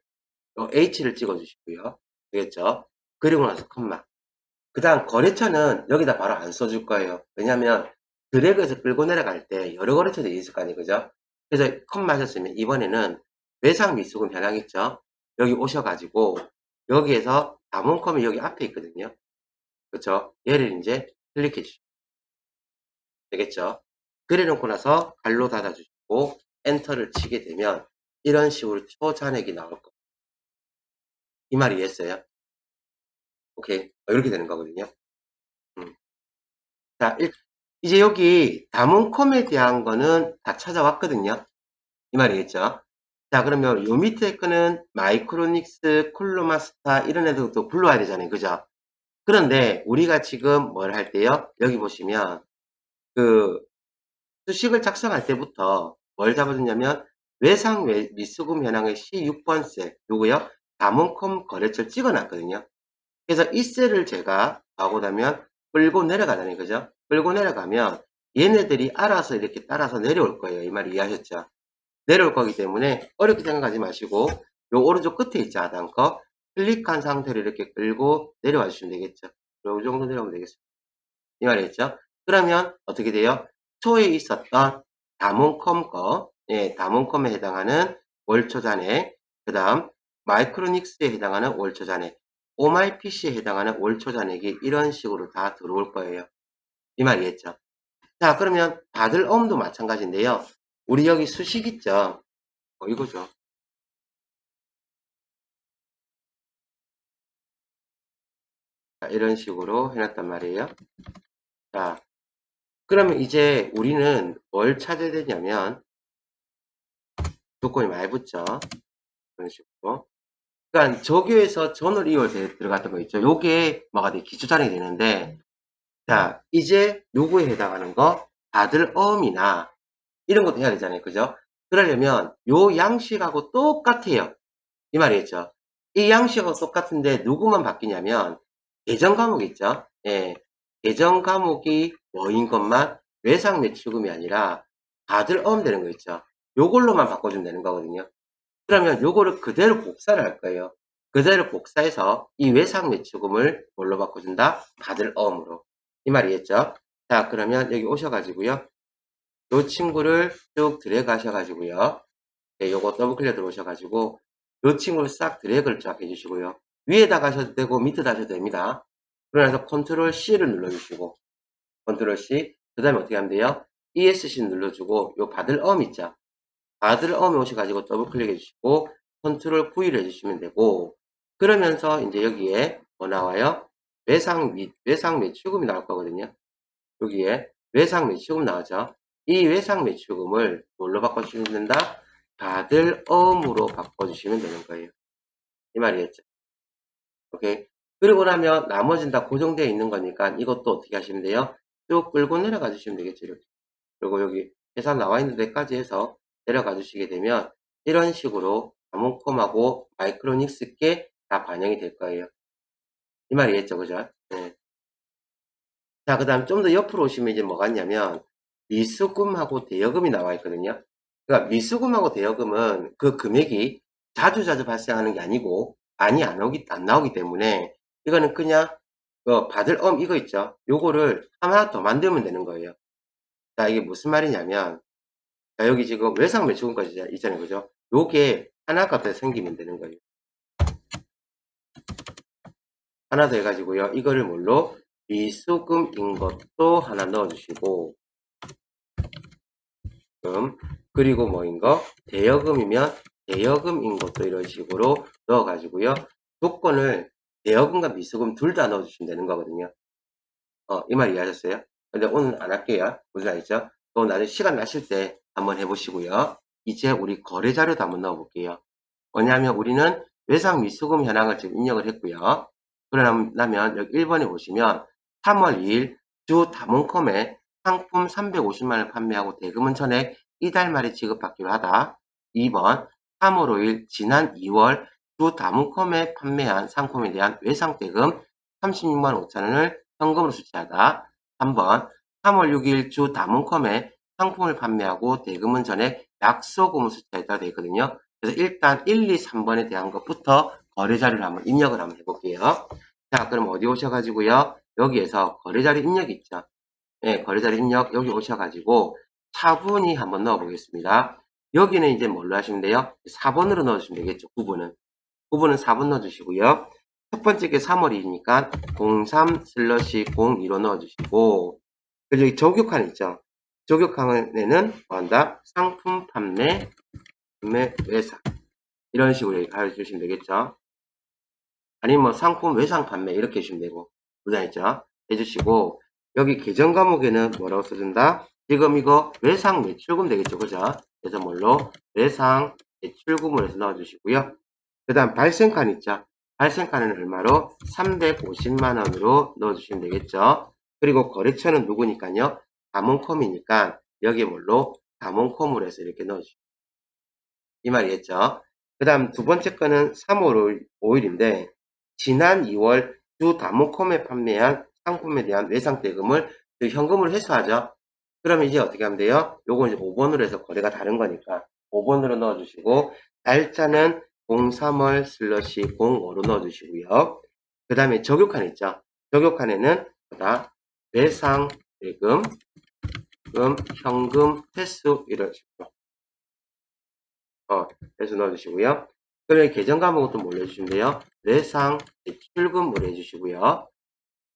H를 찍어 주시고요. 되겠죠? 그리고 나서 컴마. 그 다음 거래처는 여기다 바로 안 써줄 거예요. 왜냐면 드래그해서 끌고 내려갈 때 여러 거래처들이 있을 거 아니에요. 그죠? 그래서 컴마 하셨으면 이번에는 외상 미수금 변환있죠? 여기 오셔가지고 여기에서 다문컴이 여기 앞에 있거든요. 그렇죠? 얘를 이제 클릭해 주시면 되겠죠? 그래 놓고 나서 갈로 닫아 주시고 엔터를 치게 되면 이런 식으로 초잔액이 나올 겁니다. 이 말이 이해했어요? 오케이. 이렇게 되는 거거든요. 음. 자, 이제 여기 다문컴에 대한 거는 다 찾아왔거든요. 이 말이겠죠? 자, 그러면 요 밑에 거는 마이크로닉스, 쿨로마스타 이런 애들도 불러와야 되잖아요. 그죠? 그런데 우리가 지금 뭘 할 때요? 여기 보시면 그 수식을 작성할 때부터 뭘 잡아줬냐면 외상 미수금 현황의 C6번 셀 요거요. 다문컴 거래처를 찍어놨거든요. 그래서 이 셀을 제가 하고 나면 끌고 내려가잖아요. 그죠? 끌고 내려가면 얘네들이 알아서 이렇게 따라서 내려올 거예요. 이 말 이해하셨죠? 내려올 거기 때문에 어렵게 생각하지 마시고 요 오른쪽 끝에 있지 하단거 클릭한 상태로 이렇게 끌고 내려와 주시면 되겠죠. 요 정도 내려오면 되겠습니다. 이 말이겠죠? 그러면 어떻게 돼요? 초에 있었던 다몬컴 거, 예, 다몬컴에 해당하는 월초 잔액, 그 다음 마이크로닉스에 해당하는 월초 잔액, 오마이PC에 해당하는 월초 잔액이 이런 식으로 다 들어올 거예요. 이 말이겠죠? 자, 그러면 받을 엄도 마찬가지인데요. 우리 여기 수식 있죠? 이거죠. 자, 이런 식으로 해놨단 말이에요. 자, 그러면 이제 우리는 뭘 찾아야 되냐면 조건이 많이 붙죠. 이런 식으로. 그러니까 조교에서 전월 2월 들어갔던 거 있죠. 요게 뭐가 돼? 기초자료이 되는데 자, 이제 누구에 해당하는 거? 받을 어음이나 이런 것도 해야 되잖아요. 그죠? 그러려면 요 양식하고 똑같아요. 이 말이겠죠. 이 양식하고 똑같은데 누구만 바뀌냐면 계정 과목 있죠. 예. 계정 과목이 뭐인 것만 외상 매출금이 아니라 받을 어음 되는 거 있죠. 요걸로만 바꿔주면 되는 거거든요. 그러면 요거를 그대로 복사를 할 거예요. 그대로 복사해서 이 외상 매출금을 뭘로 바꿔준다? 받을 어음으로. 이 말이겠죠? 자, 그러면 여기 오셔가지고요. 요 친구를 쭉 드래그 하셔가지고요. 네, 요거 더블 클릭 들어오셔가지고 요 친구를 싹 드래그를 쫙 해주시고요. 위에다 가셔도 되고 밑에다 하셔도 됩니다. 그러면서 컨트롤 C를 눌러주시고 컨트롤 C 그 다음에 어떻게 하면 돼요? ESC 눌러주고 요 받을 어음 있죠? 받을 어음에 오셔가지고 더블 클릭 해주시고 컨트롤 V를 해주시면 되고 그러면서 이제 여기에 뭐 나와요? 외상 매출금이 나올 거거든요. 여기에 외상 매출금 나오죠. 이 외상 매출금을 뭘로 바꿔주시면 된다? 받을 어음으로 바꿔주시면 되는 거예요. 이 말이겠죠. 오케이. 그리고 나면 나머지는 다 고정되어 있는 거니까 이것도 어떻게 하시면 돼요? 쭉 끌고 내려가 주시면 되겠죠. 이렇게. 그리고 여기 계산 나와 있는 데까지 해서 내려가 주시게 되면 이런 식으로 다문컴하고 마이크로닉스께 다 반영이 될 거예요. 이 말이겠죠. 그죠? 네. 자, 그 다음 좀 더 옆으로 오시면 이제 뭐가 있냐면 미수금하고 대여금이 나와 있거든요. 그러니까 미수금하고 대여금은 그 금액이 자주자주 발생하는 게 아니고 많이 안 나오기 때문에 이거는 그냥 그 받을 이거 있죠. 요거를 하나 더 만들면 되는 거예요. 자, 이게 무슨 말이냐면 자, 여기 지금 외상 매출금까지 있잖아요. 그죠? 요게 하나 값에 생기면 되는 거예요. 하나 더 해가지고요. 이거를 뭘로? 미수금인 것도 하나 넣어주시고 그리고 뭐인 거? 대여금이면 대여금인 것도 이런 식으로 넣어가지고요. 조건을 대여금과 미수금 둘 다 넣어주시면 되는 거거든요. 이 말 이해하셨어요? 근데 오늘 안 할게요. 무슨 말이죠? 또 나중에 시간 나실 때 한번 해보시고요. 이제 우리 거래 자료도 한번 넣어볼게요. 뭐냐면 우리는 외상 미수금 현황을 지금 입력을 했고요. 그러면 여기 1번에 보시면 3월 2일 주 다문컴에 상품 350만원을 판매하고 대금은 전액 이달 말에 지급받기로 하다. 2번 3월 5일 지난 2월 주 다문컴에 판매한 상품에 대한 외상 대금 36만 5천원을 현금으로 수취하다. 3번 3월 6일 주 다문컴에 상품을 판매하고 대금은 전액 약소금을 수취하였다 되어 있거든요. 그래서 일단 1, 2, 3번에 대한 것부터 거래 자료를 한번 입력을 한번 해볼게요. 자, 그럼 어디 오셔가지고요. 여기에서 거래 자료 입력 있죠. 네, 거래 자료 입력 여기 오셔가지고 차분히 한번 넣어보겠습니다. 여기는 이제 뭘로 하시면 돼요? 4번으로 넣어주시면 되겠죠. 9번은. 9번은 4번 넣어주시고요. 첫 번째 게 3월이니까 03/02로 넣어주시고 그리고 여기 저격칸 있죠. 저격칸에는 뭐한다? 상품 판매, 외상 이런 식으로 가르쳐 주시면 되겠죠. 아니면 뭐 상품 외상 판매 이렇게 해주시면 되고, 무장했죠? 해주시고, 여기 계정 과목에는 뭐라고 써준다? 지금 이거 외상 매출금 되겠죠, 그죠? 그래서 뭘로? 외상 매출금을 해서 넣어주시고요. 그 다음 발생칸 있죠? 발생칸은 얼마로? 350만원으로 넣어주시면 되겠죠? 그리고 거래처는 누구니까요? 다몬컴이니까 여기에 뭘로? 다몬컴으로 해서 이렇게 넣어주시면 이 말이겠죠? 그 다음 두 번째 거는 3월 5일인데 지난 2월 주 다몬컴에 판매한 상품에 대한 외상대금을 현금으로 회수하죠. 그러면 이제 어떻게 하면 돼요? 요거 이제 5번으로 해서 거래가 다른 거니까 5번으로 넣어주시고 날짜는 03월 슬러시 05로 넣어주시고요. 그 다음에 적용칸 있죠. 적용칸에는 보다 외상대금, 현금, 회수 이런 식으로 해서 넣어주시고요. 그러면 계정 과목은 또 뭘 해주시면 돼요? 외상 대출금을 해주시고요.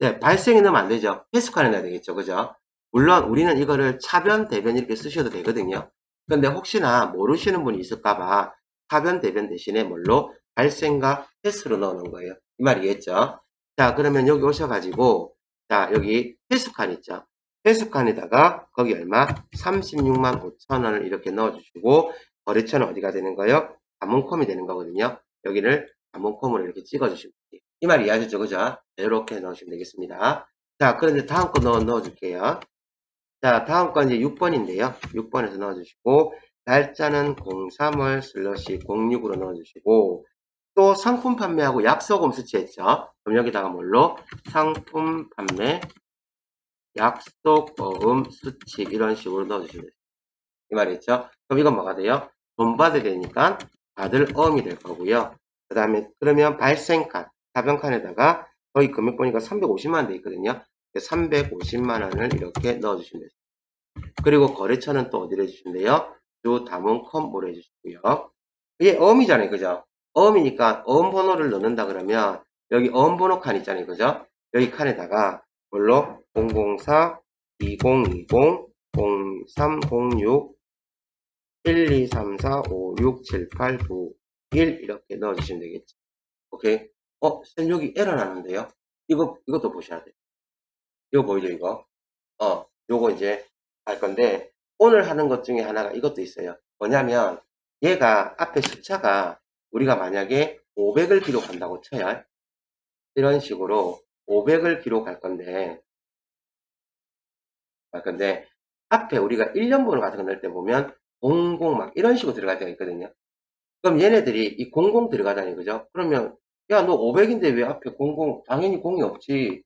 네, 발생이 넣으면 안 되죠. 회수칸에 넣어야 되겠죠. 그죠? 물론 우리는 이거를 차변, 대변 이렇게 쓰셔도 되거든요. 근데 혹시나 모르시는 분이 있을까봐 차변, 대변 대신에 뭘로? 발생과 회수로 넣어놓은 거예요. 이 말이겠죠? 자, 그러면 여기 오셔가지고, 자, 여기 회수칸 있죠? 회수칸에다가 거기 얼마? 36만 5천 원을 이렇게 넣어주시고, 거래처는 어디가 되는 거예요? 다몬컴이 되는 거거든요. 여기를 다몬컴으로 이렇게 찍어주시면 돼요. 이 말 이해하셨죠? 그죠? 이렇게 넣으시면 되겠습니다. 자, 그런데 다음 거 넣어줄게요. 자, 다음 건 이제 6번인데요. 6번에서 넣어주시고, 날짜는 03월 슬러시 06으로 넣어주시고, 또 상품 판매하고 약속음 수치했죠? 그럼 여기다가 뭘로? 상품 판매, 약속어음 수칙 이런 식으로 넣어주시면 돼요. 이 말이죠? 그럼 이건 뭐가 돼요? 돈 받아야 되니까 받을 어음이 될 거고요. 그 다음에 그러면 발생칸, 사변칸에다가 거기 금액 보니까 350만원 돼 있거든요. 350만원을 이렇게 넣어주시면 돼요. 그리고 거래처는 또 어디로 해주시면 돼요? 주 다몬컴으로 해주시고요. 이게 어음이잖아요. 그죠? 어음이니까 어음 번호를 넣는다 그러면 여기 어음 번호 칸 있잖아요. 그죠? 여기 칸에다가 뭘로? 004 2020 0306 1, 2, 3, 4, 5, 6, 7, 8, 9, 1 이렇게 넣어주시면 되겠죠. 오케이. 쌤 여기 에러 났는데요. 이것도 보셔야 돼요. 이거 보이죠, 이거? 요거 이제 할 건데, 오늘 하는 것 중에 하나가 이것도 있어요. 뭐냐면, 얘가 앞에 숫자가 우리가 만약에 500을 기록한다고 쳐요. 이런 식으로 500을 기록할 건데, 앞에 우리가 1년 번호 같은 거 넣을 때 보면 00 막 이런 식으로 들어갈 때가 있거든요. 그럼 얘네들이 이 00 들어가다니, 그죠? 그러면, 야, 너 500인데 왜 앞에 00, 당연히 0이 없지.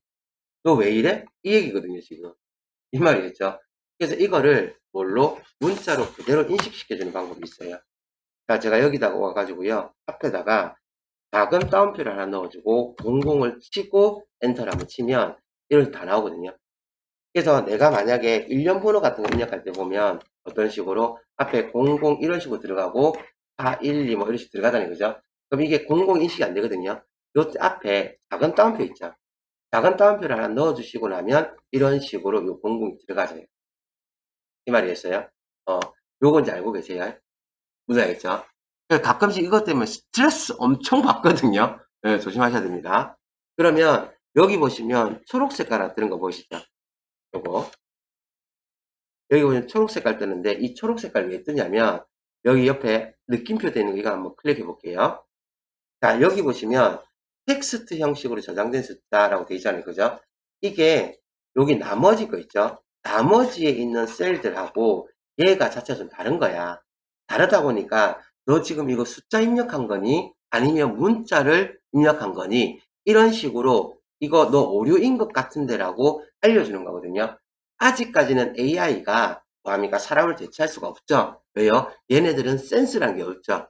너 왜 이래? 이 얘기거든요, 지금. 이 말이겠죠? 그래서 이거를 뭘로? 문자로 그대로 인식시켜주는 방법이 있어요. 자, 제가 여기다가 와가지고요. 앞에다가 작은 따옴표를 하나 넣어주고, 00을 치고, 엔터를 한번 치면, 이렇게 다 나오거든요. 그래서 내가 만약에 1년 번호 같은 거 입력할 때 보면, 어떤 식으로, 앞에 00 이런 식으로 들어가고, 412 뭐 이런 식으로 들어가다니, 그죠? 그럼 이게 00 인식이 안 되거든요. 요 앞에 작은 따옴표 있죠? 작은 따옴표를 하나 넣어주시고 나면, 이런 식으로 요 00이 들어가져요. 이 말이겠어요? 요건 이제 알고 계세요? 무슨 알겠죠? 가끔씩 이것 때문에 스트레스 엄청 받거든요. 네, 조심하셔야 됩니다. 그러면 여기 보시면 초록 색깔 뜨는 거 보이시죠? 요거. 여기 보시면 초록 색깔 뜨는데 이 초록 색깔 왜 뜨냐면 여기 옆에 느낌표 되는 거 이거 한번 클릭해 볼게요. 자, 여기 보시면 텍스트 형식으로 저장된 숫자라고 되어 있잖아요. 그죠? 이게 여기 나머지 거 있죠? 나머지에 있는 셀들하고 얘가 자체가 좀 다른 거야. 다르다 보니까 너 지금 이거 숫자 입력한 거니? 아니면 문자를 입력한 거니? 이런 식으로 이거 너 오류인 것 같은데라고 알려주는 거거든요. 아직까지는 AI가 뭐합니까? 사람을 대체할 수가 없죠. 왜요? 얘네들은 센스란 게 없죠.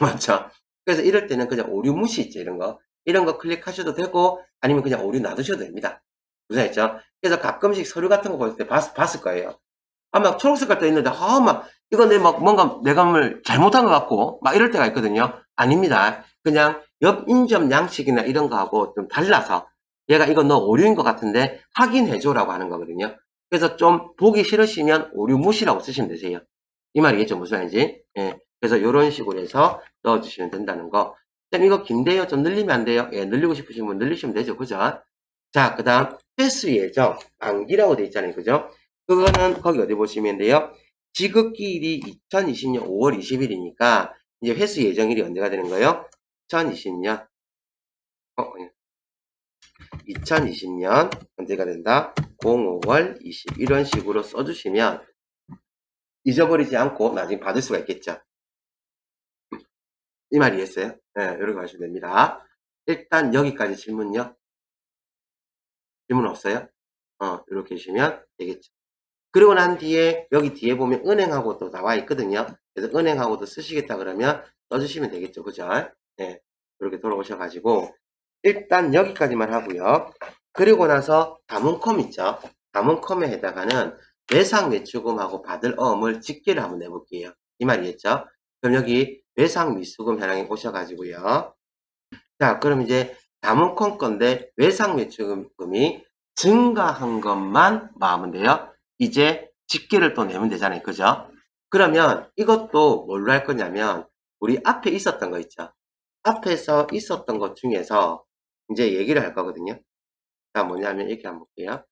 맞죠? 그래서 이럴 때는 그냥 오류 무시 있죠, 이런 거. 이런 거 클릭하셔도 되고, 아니면 그냥 오류 놔두셔도 됩니다. 무사했죠? 그래서 가끔씩 서류 같은 거 볼 때 봤을 거예요. 막 초록 색깔 떠 있는데, 이거 뭔가 내가 뭘 잘못한 것 같고, 막 이럴 때가 있거든요. 아닙니다. 그냥 옆 인접 양식이나 이런 거하고 좀 달라서, 얘가 이거 너 오류인 것 같은데 확인해줘라고 하는 거거든요. 그래서 좀 보기 싫으시면 오류 무시라고 쓰시면 되세요. 이 말이겠죠, 무슨 말인지. 예. 그래서 이런 식으로 해서 넣어주시면 된다는 거. 쌤 이거 긴데요? 좀 늘리면 안 돼요? 예, 늘리고 싶으신 분 늘리시면 되죠. 그죠? 자, 그 다음 횟수 예정 만기라고 돼 있잖아요. 그죠? 그거는 거기 어디 보시면 돼요. 지급기일이 2020년 5월 20일이니까 이제 횟수 예정일이 언제가 되는 거예요? 2020년 2020년 언제가 된다? 05월 20 이런 식으로 써주시면 잊어버리지 않고 나중에 받을 수가 있겠죠. 이 말 이해했어요? 네, 이렇게 하시면 됩니다. 일단 여기까지 질문요. 질문 없어요? 이렇게 해주시면 되겠죠. 그리고 난 뒤에 여기 뒤에 보면 은행하고도 나와 있거든요. 그래서 은행하고도 쓰시겠다 그러면 써주시면 되겠죠. 그죠? 네, 이렇게 돌아오셔가지고 일단 여기까지만 하고요. 그리고 나서 담운컴 있죠. 담운컴에 해당하는 외상 외출금하고 받을 어음을 직계를 한번 내볼게요. 이 말이겠죠. 그럼 여기 외상 미수금 현황에 오셔가지고요. 자, 그럼 이제 담운컴 건데 외상 외출금이 증가한 것만 마음은 돼요. 이제 직계를 또 내면 되잖아요. 그죠? 그러면 이것도 뭘로 할 거냐면 우리 앞에 있었던 거 있죠. 앞에서 있었던 것 중에서 이제 얘기를 할 거거든요. 자, 뭐냐면 이렇게 한번 볼게요.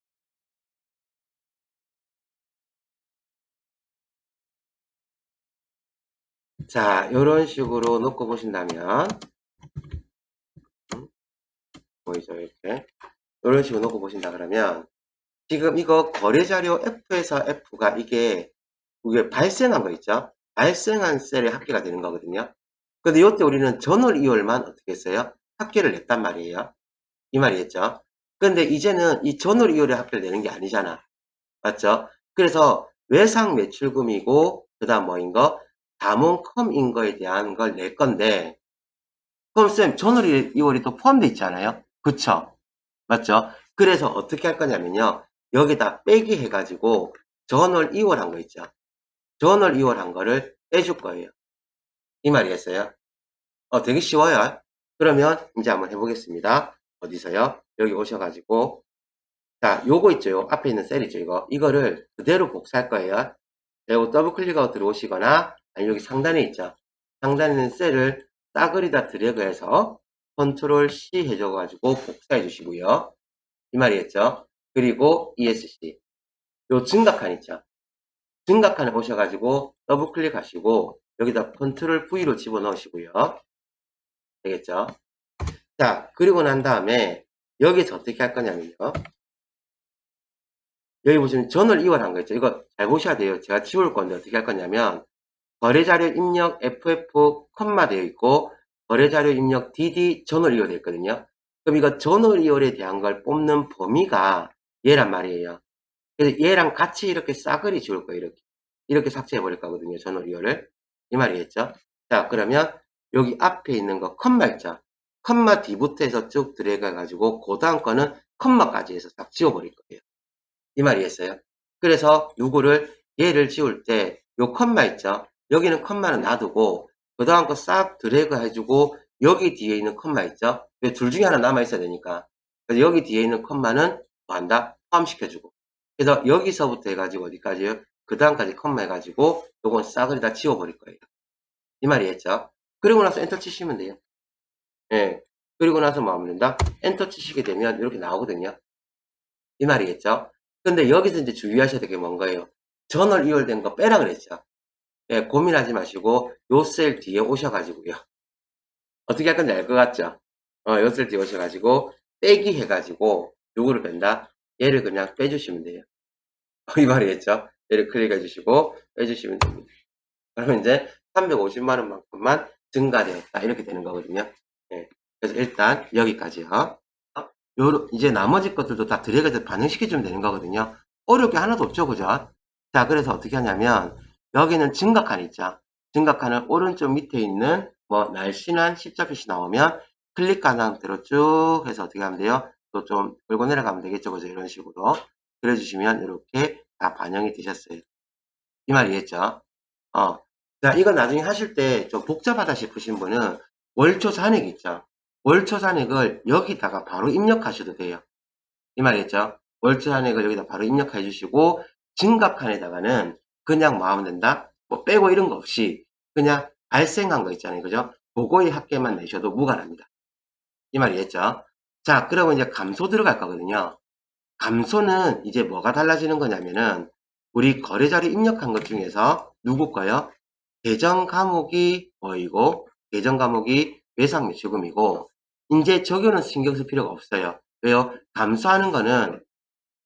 자, 이런 식으로 놓고 보신다면 보이죠? 이렇게 이런 식으로 놓고 보신다 그러면 지금 이거 거래자료 F에서 F가 이게 발생한 거 있죠? 발생한 셀에 합계가 되는 거거든요. 근데 이때 우리는 전월 2월만 어떻게 했어요? 합계를 냈단 말이에요. 이 말이겠죠? 근데 이제는 이 전월 2월에 합계를 내는 게 아니잖아. 맞죠? 그래서 외상 매출금이고 그 다음 뭐인 거? 담원컴인 거에 대한 걸 낼 건데 그럼 쌤 전월 2월이 또 포함되어 있잖아요. 그쵸? 맞죠? 그래서 어떻게 할 거냐면요. 여기다 빼기 해가지고 전월 2월 한 거 있죠. 전월 2월 한 거를 빼줄 거예요. 이 말이겠어요? 되게 쉬워요. 그러면 이제 한번 해보겠습니다. 어디서요? 여기 오셔가지고 자, 요거 있죠. 요 앞에 있는 셀 있죠. 이거를 그대로 복사할 거예요. 그리고 더블 클릭하고 들어오시거나 아니 여기 상단에 있죠. 상단에 있는 셀을 싸그리다 드래그해서 컨트롤 C 해줘가지고 복사해 주시고요. 이 말이겠죠. 그리고 ESC 요 증가칸 있죠. 증가칸에 오셔가지고 더블 클릭하시고 여기다 컨트롤 V로 집어넣으시고요. 되겠죠. 자, 그리고 난 다음에 여기서 어떻게 할 거냐면요. 여기 보시면 전월 2월 한 거 있죠. 이거 잘 보셔야 돼요. 제가 지울 건데 어떻게 할 거냐면 거래자료 입력 FF 컴마 되어 있고 거래자료 입력 DD 전월 2월 되어 있거든요. 그럼 이거 전월 2월에 대한 걸 뽑는 범위가 얘란 말이에요. 그래서 얘랑 같이 이렇게 싸그리 지울 거예요. 이렇게 삭제해 버릴 거거든요. 전월 2월을. 이 말이겠죠. 자, 그러면 여기 앞에 있는 거 컴마 있죠. 컴마 D부터 해서 쭉 드래그 해가지고 그 다음 거는 컴마까지 해서 싹 지워버릴 거예요. 이 말이겠어요. 그래서 요거를 얘를 지울 때 요 컴마 있죠. 여기는 컴마는 놔두고 그 다음 거 싹 드래그 해주고 여기 뒤에 있는 컴마 있죠. 둘 중에 하나 남아 있어야 되니까. 그래서 여기 뒤에 있는 컴마는 뭐 한다? 포함시켜주고. 그래서 여기서부터 해가지고 어디까지요? 그 다음까지 컴마 해가지고 요건 싹을 다 지워버릴 거예요. 이 말이겠죠. 그리고 나서 엔터 치시면 돼요. 예. 그리고 나서 뭐 하면 된다? 엔터 치시게 되면 이렇게 나오거든요. 이 말이겠죠. 근데 여기서 이제 주의하셔야 될 게 뭔가요? 전월 2월 된 거 빼라 그랬죠. 예, 고민하지 마시고 요 셀 뒤에 오셔가지고요. 어떻게 할 건지 알 것 같죠? 요 셀 뒤에 오셔가지고 빼기 해가지고 요거를 뺀다. 얘를 그냥 빼주시면 돼요. 이 말이겠죠? 얘를 클릭해 주시고 빼주시면 됩니다. 그러면 이제 350만 원만큼만 증가되었다. 이렇게 되는 거거든요. 예, 그래서 일단 여기까지요. 이제 나머지 것들도 다 드래그해서 반영시켜주면 되는 거거든요. 어려울 게 하나도 없죠, 그죠? 자, 그래서 어떻게 하냐면, 여기는 증가칸 있죠? 증가칸은 오른쪽 밑에 있는, 날씬한 십자 표시 나오면, 클릭한 상태로 쭉 해서 어떻게 하면 돼요? 또 좀 끌고 내려가면 되겠죠, 그죠? 이런 식으로. 그래주시면, 이렇게 다 반영이 되셨어요. 이 말이겠죠? 어. 자, 이거 나중에 하실 때 좀 복잡하다 싶으신 분은, 월초 잔액 있죠? 월초 잔액을 여기다가 바로 입력하셔도 돼요. 이 말이겠죠? 월초 잔액을 여기다 바로 입력해 주시고 증가칸에다가는 그냥 뭐 하면 된다? 뭐 빼고 이런 거 없이 그냥 발생한 거 있잖아요. 그죠? 그거의 합계만 내셔도 무관합니다. 이 말이겠죠? 자, 그러면 이제 감소 들어갈 거거든요. 감소는 이제 뭐가 달라지는 거냐면은 우리 거래자료 입력한 것 중에서 누구 거요? 계정 과목이 뭐이고 계정 과목이 외상 매출금이고 이제 적용은 신경 쓸 필요가 없어요. 왜요? 감소하는 거는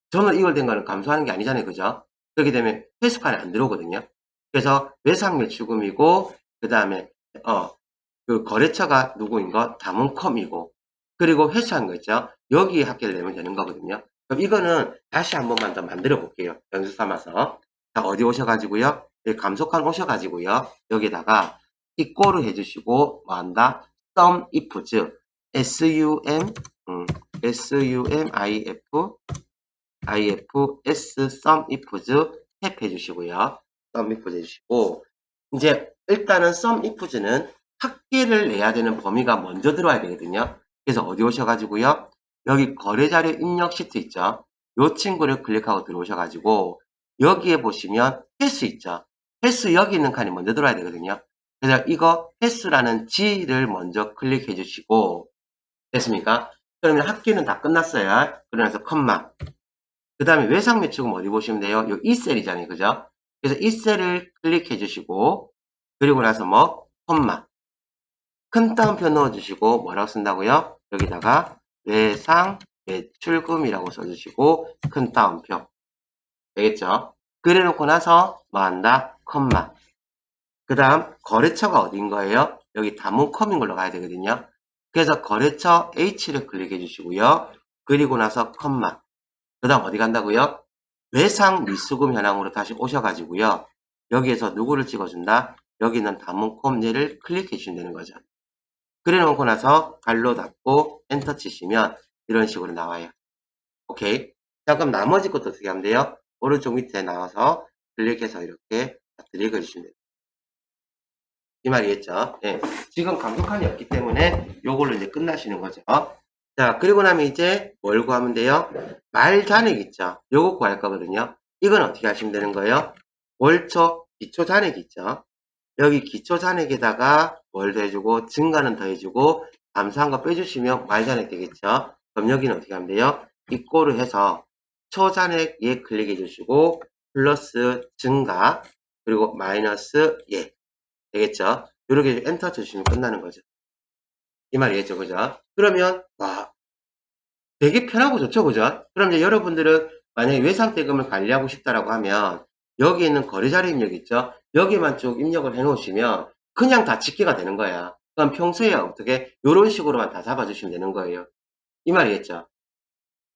전원 이월된 거는 감소하는 게 아니잖아요. 그죠? 그렇게 되면 회수칸에 안 들어오거든요. 그래서 외상 매출금이고 그 다음에 그 거래처가 누구인 거? 다문컴이고 그리고 회수한 거 있죠? 여기에 합계를 내면 되는 거거든요. 그럼 이거는 다시 한 번만 더 만들어 볼게요. 연습 삼아서. 자, 어디 오셔가지고요. 여기 감속칸 오셔가지고요. 여기다가 이꼬를 해주시고 뭐 한다? sum ifs sum ifs sum ifs 탭 해주시고요. sum ifs 해주시고 이제 일단은 sum ifs는 합계를 내야 되는 범위가 먼저 들어와야 되거든요. 그래서 어디 오셔가지고요. 여기 거래자료 입력 시트 있죠. 요 친구를 클릭하고 들어오셔가지고 여기에 보시면 횟수 있죠. 횟수 여기 있는 칸이 먼저 들어와야 되거든요. 그래서 이거 횟수라는 G를 먼저 클릭해 주시고 됐습니까? 그러면 합계는 다 끝났어요. 그러면서 컴마 그 다음에 외상 매출금 어디 보시면 돼요? 요 이 셀이잖아요. 그죠? 그래서 이 셀을 클릭해 주시고 그리고 나서 뭐 콤마 큰 따옴표 넣어주시고 뭐라고 쓴다고요? 여기다가 외상 매출금이라고 써주시고 큰 따옴표 되겠죠? 그래놓고 나서 뭐 한다? 컴마 그 다음 거래처가 어딘 거예요? 여기 다문컴인 걸로 가야 되거든요. 그래서 거래처 H를 클릭해 주시고요. 그리고 나서 컴마 그 다음 어디 간다고요? 외상 미수금 현황으로 다시 오셔가지고요. 여기에서 누구를 찍어준다? 여기는 다문컴 얘를 클릭해 주시면 되는 거죠. 그래 놓고 나서 갈로 닫고 엔터 치시면 이런 식으로 나와요. 오케이. 자, 그럼 나머지 것도 어떻게 하면 돼요? 오른쪽 밑에 나와서 클릭해서 이렇게 드래그 해주시면 돼요. 이 말이겠죠? 예. 지금 감속칸이 없기 때문에 요걸로 이제 끝나시는 거죠. 자, 그리고 나면 이제 뭘 구하면 돼요? 말 잔액 있죠? 요거 구할 거거든요. 이건 어떻게 하시면 되는 거예요? 월초 기초 잔액 있죠? 여기 기초 잔액에다가 뭘 더해주고 증가는 더해주고 감소한 거 빼주시면 말 잔액 되겠죠? 그럼 여기는 어떻게 하면 돼요? 이꼬를 해서 초 잔액 예 클릭해 주시고 플러스 증가 그리고 마이너스 예 되겠죠? 이렇게 엔터 주시면 끝나는 거죠. 이 말이겠죠, 그죠? 그러면 와 되게 편하고 좋죠, 그죠? 그럼 이제 여러분들은 만약에 외상대금을 관리하고 싶다라고 하면 여기 있는 거래자료 입력 있죠? 여기만 쭉 입력을 해 놓으시면 그냥 다 집계가 되는 거야. 그럼 평소에 어떻게 이런 식으로만 다 잡아주시면 되는 거예요. 이 말이겠죠?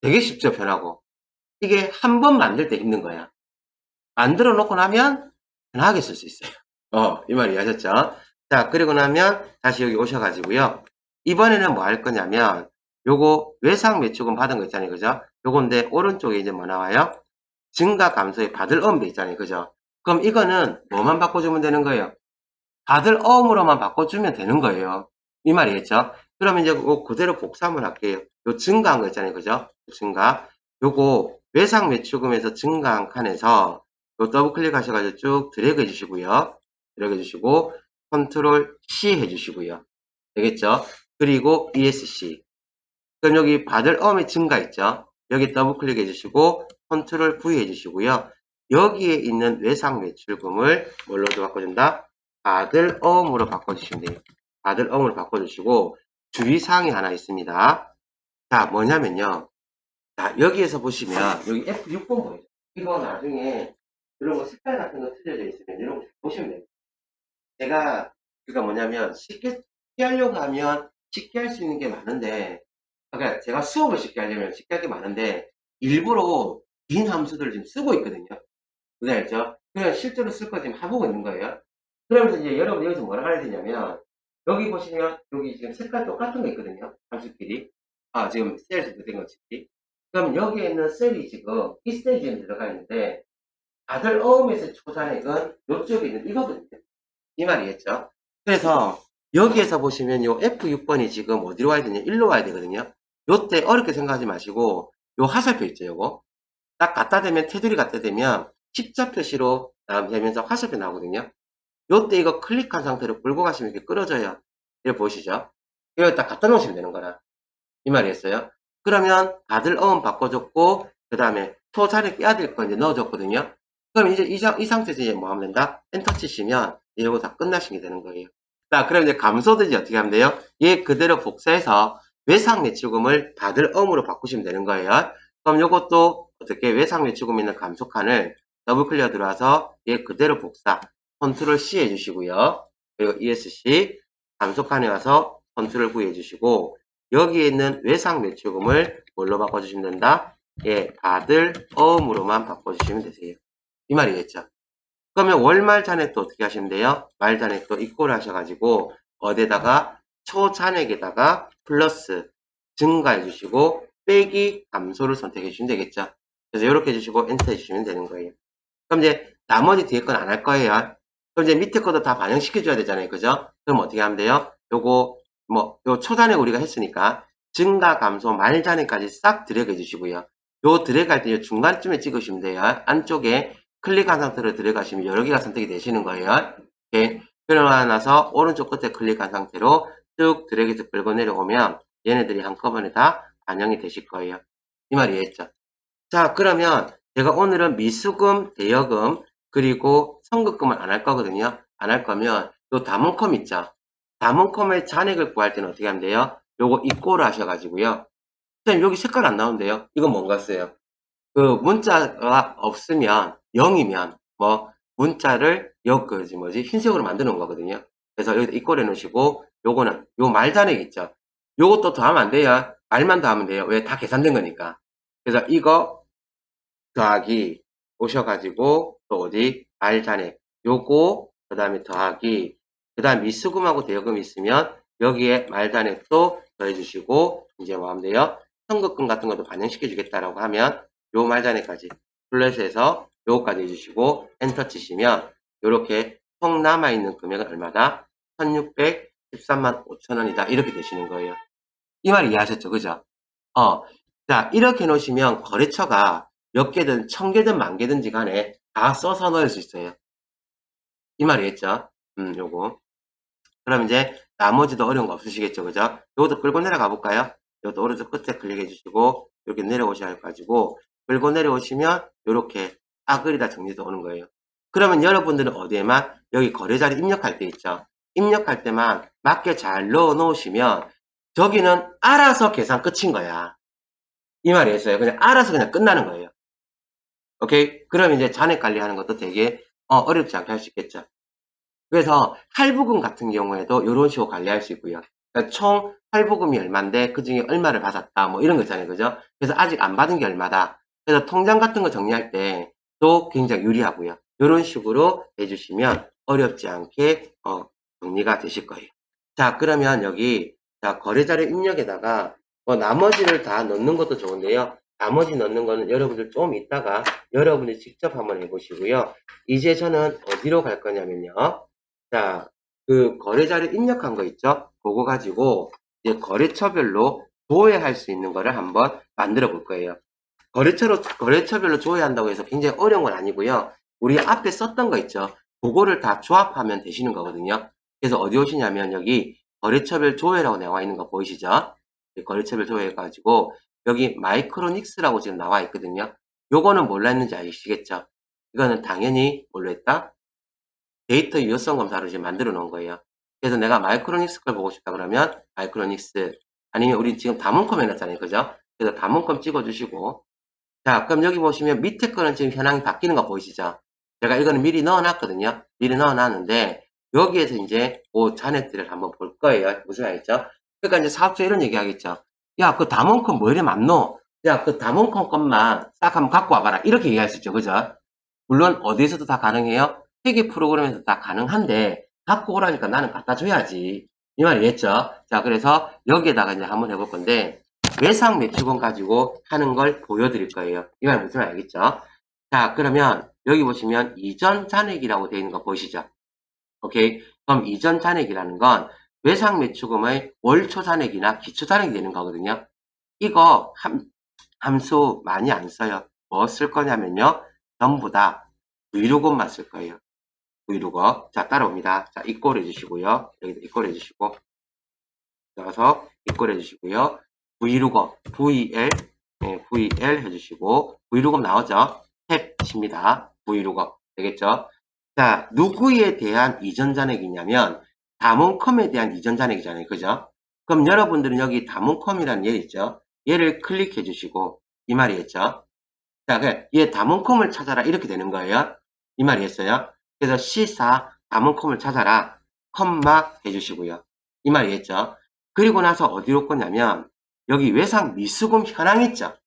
되게 쉽죠, 편하고. 이게 한 번 만들 때 힘든 거야. 만들어 놓고 나면 편하게 쓸 수 있어요. 이 말 이해하셨죠? 자, 그리고 나면 다시 여기 오셔가지고요. 이번에는 뭐 할 거냐면 요거 외상 매출금 받은 거 있잖아요. 그죠? 요건데 오른쪽에 이제 뭐 나와요? 증가 감소에 받을 어음도 있잖아요. 그죠? 그럼 이거는 뭐만 바꿔주면 되는 거예요? 받을 어음으로만 바꿔주면 되는 거예요. 이 말이겠죠? 그러면 이제 그대로 복사를 할게요. 요 증가한 거 있잖아요. 그죠? 증가. 요거 외상 매출금에서 증가한 칸에서 요 더블 클릭하셔가지고 쭉 드래그 해주시고요. 드래그 해주시고 컨트롤 C 해주시고요. 되겠죠? 그리고 ESC. 그럼 여기 받을 어음의 증가 있죠? 여기 더블 클릭 해주시고 컨트롤 V 해주시고요. 여기에 있는 외상 매출금을 뭘로도 바꿔준다? 받을 어음으로 바꿔주시면 돼요. 받을 어음으로 바꿔주시고 주의사항이 하나 있습니다. 자, 뭐냐면요. 자, 여기에서 보시면 여기 F6번 보이죠? 이거 나중에 이런 거 색깔 같은 거 틀려져 있으면 이런 거 보시면 돼요. 제가 그니까 뭐냐면 쉽게 하려고 하면 쉽게 할 수 있는 게 많은데 그러니까 제가 수업을 쉽게 하려면 쉽게 할 게 많은데 일부러 긴 함수들을 지금 쓰고 있거든요. 그게 알죠? 그냥 실제로 쓸 거 지금 해보고 있는 거예요. 그러면서 이제 여러분 여기서 뭐라 해야 되냐면 여기 보시면 여기 지금 색깔 똑같은 거 있거든요. 함수끼리. 지금 셀에서 된 것이. 그럼 여기에 있는 셀이 지금 이 셀이 지금 들어가 있는데 다들 어음에서 초잔액은 이쪽에 있는 이거거든요. 이 말이겠죠? 그래서 여기에서 보시면 요 F6번이 지금 어디로 와야 되냐? 1로 와야 되거든요. 요때 어렵게 생각하지 마시고 요 화살표 있죠, 요거. 딱 갖다 대면, 테두리 갖다 대면 십자 표시로 되면서 화살표 나오거든요. 요때 이거 클릭한 상태로 끌고 가시면 이렇게 끌어져요. 이거 보시죠. 이거 딱 갖다 놓으시면 되는 거라. 이 말이었어요. 그러면 받을 어음 바꿔줬고, 그 다음에 초자리 빼야 될 거 이제 넣어줬거든요. 그럼 이제 이 상태에서 이제 뭐 하면 된다? 엔터 치시면 이거 다 끝나시게 되는 거예요. 자, 그럼 이제 감소도 이제 어떻게 하면 돼요? 얘 그대로 복사해서 외상 매출금을 받을 어음으로 바꾸시면 되는 거예요. 그럼 이것도 어떻게 외상 매출금 있는 감소 칸을 더블 클리어 들어와서 얘 그대로 복사, 컨트롤 C 해주시고요. 그리고 ESC 감소 칸에 와서 컨트롤 V 해주시고, 여기에 있는 외상 매출금을 뭘로 바꿔주시면 된다? 예, 받을 어음으로만 바꿔주시면 되세요. 이 말이겠죠? 그러면 월말 잔액도 어떻게 하시면 돼요? 말 잔액도 이꼴 하셔가지고 어디에다가 초잔액에다가 플러스 증가해 주시고 빼기 감소를 선택해 주시면 되겠죠? 그래서 이렇게 해주시고 엔터 해주시면 되는 거예요. 그럼 이제 나머지 뒤에 건 안 할 거예요. 그럼 이제 밑에 것도 다 반영시켜 줘야 되잖아요. 그죠? 그럼 어떻게 하면 돼요? 요거 요 초단액 우리가 했으니까 증가, 감소, 말잔액까지 싹 드래그 해주시고요. 요 드래그 할 때 중간쯤에 찍으시면 돼요. 안쪽에 클릭한 상태로 들어가시면 여러 개가 선택이 되시는 거예요. 오케이. 그러고 나서 오른쪽 끝에 클릭한 상태로 쭉 드래그해서 끌고 내려오면 얘네들이 한꺼번에 다 반영이 되실 거예요. 이 말이 이해했죠? 자, 그러면 제가 오늘은 미수금, 대여금, 그리고 선급금을 안 할 거거든요. 안 할 거면 요 다문컴 있죠? 다문컴의 잔액을 구할 때는 어떻게 하면 돼요? 요거 이꼬를 하셔가지고요. 선생님 여기 색깔 안 나오는데요? 이건 뭔가 써요? 그 문자가 없으면 0이면 뭐 문자를 흰색으로 만드는 거거든요. 그래서 여기다 이꼴 해놓으시고 요거는 요 말잔액 있죠. 요것도 더하면 안 돼요. 말만 더하면 돼요. 왜? 다 계산된 거니까. 그래서 이거 더하기 오셔가지고 또 어디 말잔액 요거 그 다음에 더하기 그 다음 미수금하고 대여금이 있으면 여기에 말잔액도 더해주시고 이제 뭐 하면 돼요? 선급금 같은 것도 반영시켜 주겠다라고 하면 요 말잔액까지 플랫해서 요거까지 해주시고 엔터 치시면 요렇게 총 남아있는 금액은 얼마다? 1613만 5천원이다 이렇게 되시는 거예요. 이 말 이해하셨죠? 그죠? 자 이렇게 놓으시면 거래처가 몇 개든 1000개든 10,000개든지 간에 다 써서 넣을 수 있어요. 이 말이겠죠? 요거. 그럼 이제 나머지도 어려운 거 없으시겠죠? 그죠? 요것도 끌고 내려가 볼까요? 요것도 오른쪽 끝에 클릭해 주시고 이렇게 내려오셔야 가지고 끌고 내려오시면 이렇게 따글이 다 정리돼서 오는 거예요. 그러면 여러분들은 어디에만 여기 거래자리 입력할 때 있죠? 입력할 때만 맞게 잘 넣어 놓으시면 저기는 알아서 계산 끝인 거야. 이 말이었어요. 그냥 알아서 그냥 끝나는 거예요. 오케이? 그럼 이제 잔액 관리하는 것도 되게 어렵지 않게 할 수 있겠죠. 그래서 할부금 같은 경우에도 이런 식으로 관리할 수 있고요. 그러니까 총 할부금이 얼마인데 그 중에 얼마를 받았다 뭐 이런 거 있잖아요. 그죠? 그래서 아직 안 받은 게 얼마다. 그래서 통장 같은 거 정리할 때도 굉장히 유리하고요. 이런 식으로 해주시면 어렵지 않게 정리가 되실 거예요. 자, 그러면 여기 거래자료 입력에다가 나머지를 다 넣는 것도 좋은데요. 나머지 넣는 거는 여러분들 좀 이따가 여러분이 직접 한번 해보시고요. 이제 저는 어디로 갈 거냐면요. 자, 그 거래자료 입력한 거 있죠? 그거 가지고 이제 거래처별로 조회할 수 있는 거를 한번 만들어 볼 거예요. 거래처별로 조회한다고 해서 굉장히 어려운 건 아니고요. 우리 앞에 썼던 거 있죠? 그거를 다 조합하면 되시는 거거든요. 그래서 어디 오시냐면 여기 거래처별 조회라고 나와 있는 거 보이시죠? 거래처별 조회 해가지고 여기 마이크로닉스라고 지금 나와 있거든요. 요거는 뭘로 했는지 아시겠죠? 이거는 당연히 뭘로 했다? 데이터 유효성 검사를 지금 만들어 놓은 거예요. 그래서 내가 마이크로닉스 걸 보고 싶다 그러면 마이크로닉스 아니면 우리 지금 다문컴 해놨잖아요. 그죠? 그래서 다문컴 찍어주시고 자 그럼 여기 보시면 밑에 거는 지금 현황이 바뀌는 거 보이시죠? 제가 이거는 미리 넣어놨거든요. 미리 넣어놨는데 여기에서 이제 그 잔액들을 한번 볼 거예요. 무슨 말이죠? 그러니까 이제 사업자 이런 얘기 하겠죠. 야 그 다문컴 뭐 이래 많노? 야 그 다문컴 것만 싹 한번 갖고 와봐라. 이렇게 얘기할 수 있죠. 그죠? 물론 어디에서도 다 가능해요. 회계 프로그램에서 다 가능한데 갖고 오라니까 나는 갖다 줘야지. 이 말이겠죠? 자, 그래서 여기에다가 이제 한번 해볼 건데 외상 매출금 가지고 하는 걸 보여드릴 거예요. 이 말 무슨 말 알겠죠? 자, 그러면 여기 보시면 이전 잔액이라고 되어 있는 거 보이시죠? 오케이. 그럼 이전 잔액이라는 건 외상 매출금의 월초 잔액이나 기초 잔액이 되는 거거든요. 이거 함수 많이 안 써요. 뭐 쓸 거냐면요. 전부 다 브이로그만 쓸 거예요. 브이로그. 자, 따라옵니다. 자, 이꼴 해주시고요. 여기도 이꼴 해주시고. 넣어서 이꼴 해주시고요. vlookup, vel, vel 해주시고, vlookup 나오죠? 탭 칩니다. vlookup. 되겠죠? 자, 누구에 대한 이전 잔액이냐면, 다문컴에 대한 이전 잔액이잖아요. 그죠? 그럼 여러분들은 여기 다문컴이라는 얘 있죠? 얘를 클릭해 주시고, 이 말이겠죠? 자, 얘 다문컴을 찾아라. 이렇게 되는 거예요. 이 말이겠어요? 그래서 C4 다문컴을 찾아라. 컴마 해주시고요. 이 말이겠죠? 그리고 나서 어디로 거냐면, 여기 외상 미수금 현황 있죠?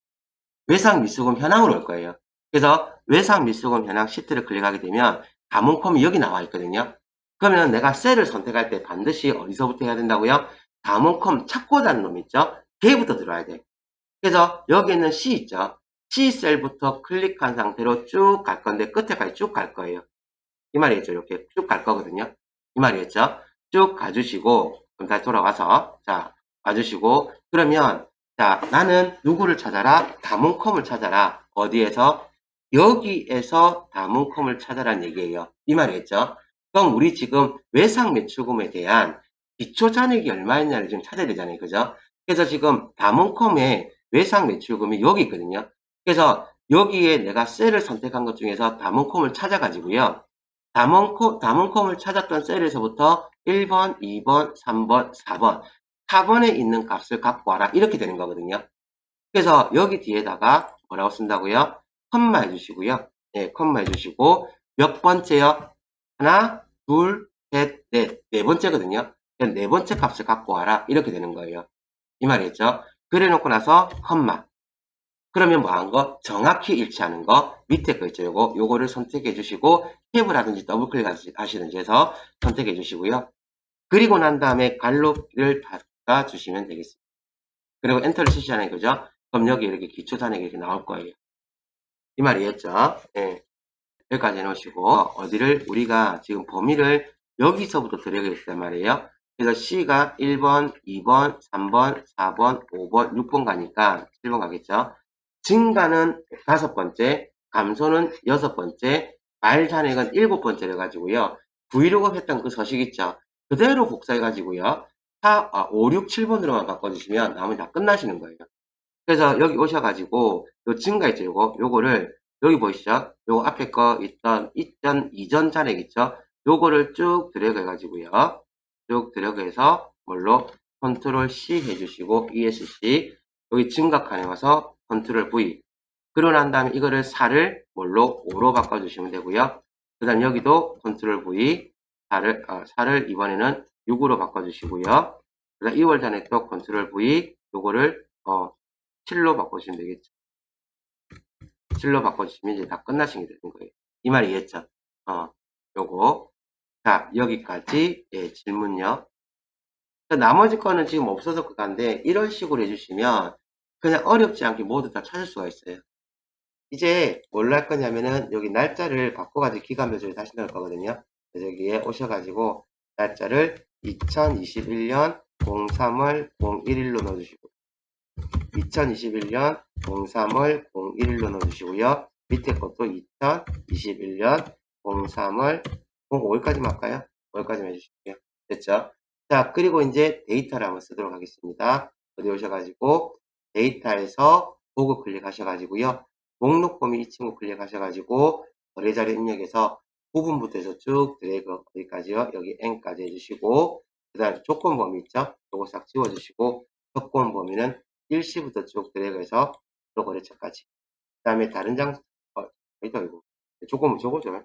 외상 미수금 현황으로 올 거예요. 그래서 외상 미수금 현황 시트를 클릭하게 되면 다문컴이 여기 나와 있거든요. 그러면 내가 셀을 선택할 때 반드시 어디서부터 해야 된다고요? 다문컴 찾고자 하는 놈 있죠? 걔부터 들어야 돼. 그래서 여기 있는 C 있죠? C 셀부터 클릭한 상태로 쭉 갈 건데 끝에까지 쭉 갈 거예요. 이 말이겠죠? 이렇게 쭉 갈 거거든요. 이 말이겠죠? 쭉 가주시고 그럼 다시 돌아와서 자 가주시고 그러면 자 나는 누구를 찾아라? 다문컴을 찾아라. 어디에서? 여기에서 다문컴을 찾아라는 얘기예요. 이 말이겠죠? 그럼 우리 지금 외상 매출금에 대한 기초 잔액이 얼마였냐를 지금 찾아야 되잖아요. 그죠? 그래서 지금 다문컴의 외상 매출금이 여기 있거든요. 그래서 여기에 내가 셀을 선택한 것 중에서 다문컴을 찾아가지고요. 다문컴을 찾았던 셀에서부터 1번, 2번, 3번, 4번, 4번에 있는 값을 갖고 와라. 이렇게 되는 거거든요. 그래서 여기 뒤에다가 뭐라고 쓴다고요? 컴마 해주시고요. 네, 컴마 해주시고 몇 번째요? 하나, 둘, 셋, 넷. 네 번째거든요. 네 번째 값을 갖고 와라. 이렇게 되는 거예요. 이 말이겠죠? 그래 놓고 나서 컴마. 그러면 뭐 한 거? 정확히 일치하는 거. 밑에 거 있죠. 요거를 선택해 주시고 탭을 하든지 더블 클릭 하시든지 해서 선택해 주시고요. 그리고 난 다음에 갈로를 닫아 주시면 되겠습니다. 그리고 엔터를 치시잖아요. 그죠? 그럼 여기 이렇게 기초 잔액이 이렇게 나올 거예요. 이 말이겠죠? 네. 여기까지 해놓으시고 어디를 우리가 지금 범위를 여기서부터 들여야겠단 말이에요. 그래서 C가 1번, 2번, 3번, 4번, 5번, 6번 가니까 7번 가겠죠. 증가는 5번째, 감소는 6번째, 말 잔액은 7번째를 가지고요. 브이로그 했던 그 서식 있죠. 그대로 복사해가지고요. 5, 6, 7번으로만 바꿔주시면 나머지 다 끝나시는 거예요. 그래서 여기 오셔가지고 요 증가 있죠. 요거를 여기 보이시죠? 요거 앞에 거 있던 이전 잔액 있죠? 요거를 쭉 드래그 해가지고요. 쭉 드래그 해서 뭘로 컨트롤 C 해주시고 ESC 여기 증가 칸에 와서 컨트롤 V 그러고 난 다음에 이거를 4를 뭘로 5로 바꿔주시면 되고요. 그 다음 여기도 컨트롤 V 4를 이번에는 6으로 바꿔주시고요. 그 다음 2월 잔액도 컨트롤 V 요거를 7로 바꾸시면 되겠죠. 7로 바꿔주시면 이제 다 끝나신 게 되는 거예요. 이 말이 이해했죠? 요거. 자, 여기까지, 예, 질문요. 나머지 거는 지금 없어서 그건데, 이런 식으로 해주시면, 그냥 어렵지 않게 모두 다 찾을 수가 있어요. 이제 뭘로 할 거냐면은, 여기 날짜를 바꿔가지고 기간 묘조를 다시 넣을 거거든요. 그래서 여기에 오셔가지고, 날짜를 2021년 03월 011로 넣어주시고, 2021년 03월 011로 넣어주시고요. 밑에 것도 2021년 03월 05일까지만 할까요? 5일까지만 해주실게요. 됐죠? 자, 그리고 이제 데이터를 한번 쓰도록 하겠습니다. 어디 오셔가지고 데이터에서 보고 클릭하셔가지고요. 목록 범위 이 친구 클릭하셔가지고 거래자료 입력에서 부분부터 해서 쭉 드래그 어디까지요? 여기 N까지 해주시고 그 다음에 조건 범위 있죠? 요거 싹 지워주시고 조건 범위는 일시부터 쭉 드래그해서 거래처까지. 그 다음에 다른 장소, 있다, 이거. 조금, 저거죠.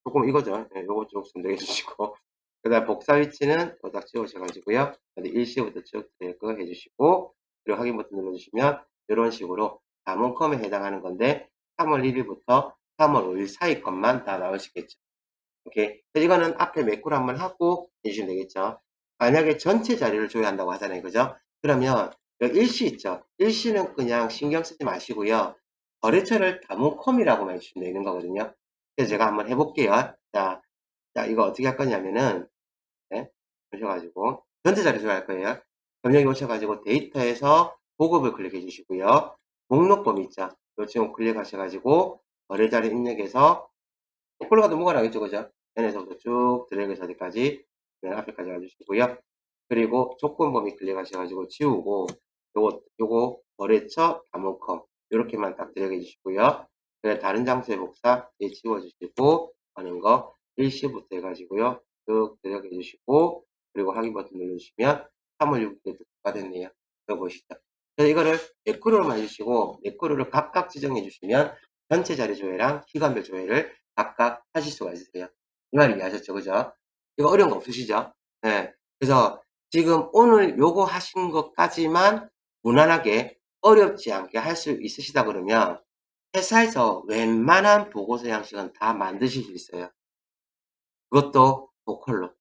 조금 이거죠. 네, 요거 쭉 선택해 주시고. 그 다음 복사 위치는 딱 지우셔가지고요. 일시부터 쭉 드래그 해주시고, 그리고 확인 버튼 눌러주시면, 이런 식으로 다문컴에 해당하는 건데, 3월 1일부터 3월 5일 사이 것만 다 나오시겠죠. 오케이. 이거는 앞에 매꾸를 한번 하고 해주시면 되겠죠. 만약에 전체 자료를 줘야 한다고 하잖아요. 그죠? 그러면 여기 일시 있죠. 일시는 그냥 신경 쓰지 마시고요. 거래처를 다문컴이라고만 해주시면 되는 거거든요. 그래서 제가 한번 해볼게요. 자, 이거 어떻게 할 거냐면은, 네, 오셔가지고, 전체 자료 줘야 할 거예요. 그럼 여기 오셔가지고 데이터에서 보급을 클릭해 주시고요. 목록범위 있죠. 요 지금 클릭하셔가지고, 거래자료 입력해서 폴로가 넘어가 나겠죠, 그죠? 얘네서부터 쭉 드래그해서 어디까지, 맨 앞에까지 와주시고요. 그리고 조건 범위 클릭하셔가지고 지우고, 요거 거래처 다목컴 요렇게만 딱 들어가 주시고요. 그래 다른 장소의 복사 지워주시고 하는 거 일시부터 해가지고요. 쭉 들어가 주시고, 그리고 확인 버튼 눌러주시면 3월 6일에 부과됐네요. 이거 보시죠. 그래서 이거를 매크로로만 해주시고, 매크로를 각각 지정해 주시면 전체 자료 조회랑 시간별 조회를 각각 하실 수가 있으세요. 이 말 이해하셨죠? 그죠? 이거 어려운 거 없으시죠? 네. 그래서 지금 오늘 요거 하신 것까지만 무난하게 어렵지 않게 할 수 있으시다 그러면 회사에서 웬만한 보고서 양식은 다 만드실 수 있어요. 그것도 보컬로.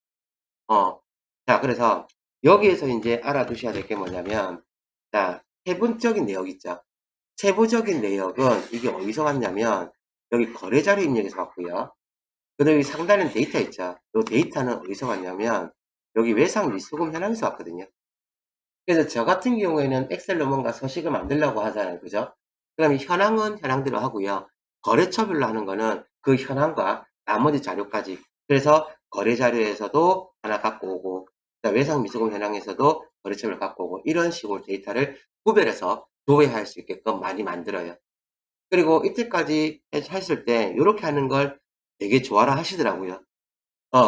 자, 그래서 여기에서 이제 알아두셔야 될 게 뭐냐면, 자, 세부적인 내역 있죠. 세부적인 내역은 이게 어디서 왔냐면, 여기 거래자료 입력에서 왔고요. 그 다음에 상단에 데이터 있죠. 이 데이터는 어디서 왔냐면, 여기 외상 미수금 현황에서 왔거든요. 그래서 저 같은 경우에는 엑셀로 뭔가 서식을 만들려고 하잖아요. 그죠? 그럼 현황은 현황대로 하고요. 거래처별로 하는 거는 그 현황과 나머지 자료까지. 그래서 거래 자료에서도 하나 갖고 오고, 외상 미수금 현황에서도 거래처를 갖고 오고, 이런 식으로 데이터를 구별해서 조회할 수 있게끔 많이 만들어요. 그리고 이때까지 했을 때 이렇게 하는 걸 되게 좋아라 하시더라고요.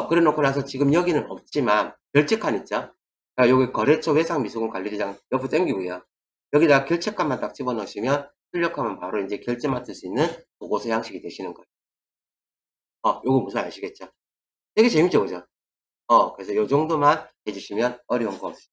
그래 놓고 나서 지금 여기는 없지만 결제칸 있죠? 여기 거래처 외상 미수금 관리대장 옆으로 당기고요. 여기다 결제칸만 딱 집어넣으시면 출력하면 바로 이제 결제 맡을 수 있는 보고서 양식이 되시는 거예요. 요거 무슨 아시겠죠? 되게 재밌죠, 그죠? 그래서 요 정도만 해주시면 어려운 거 없이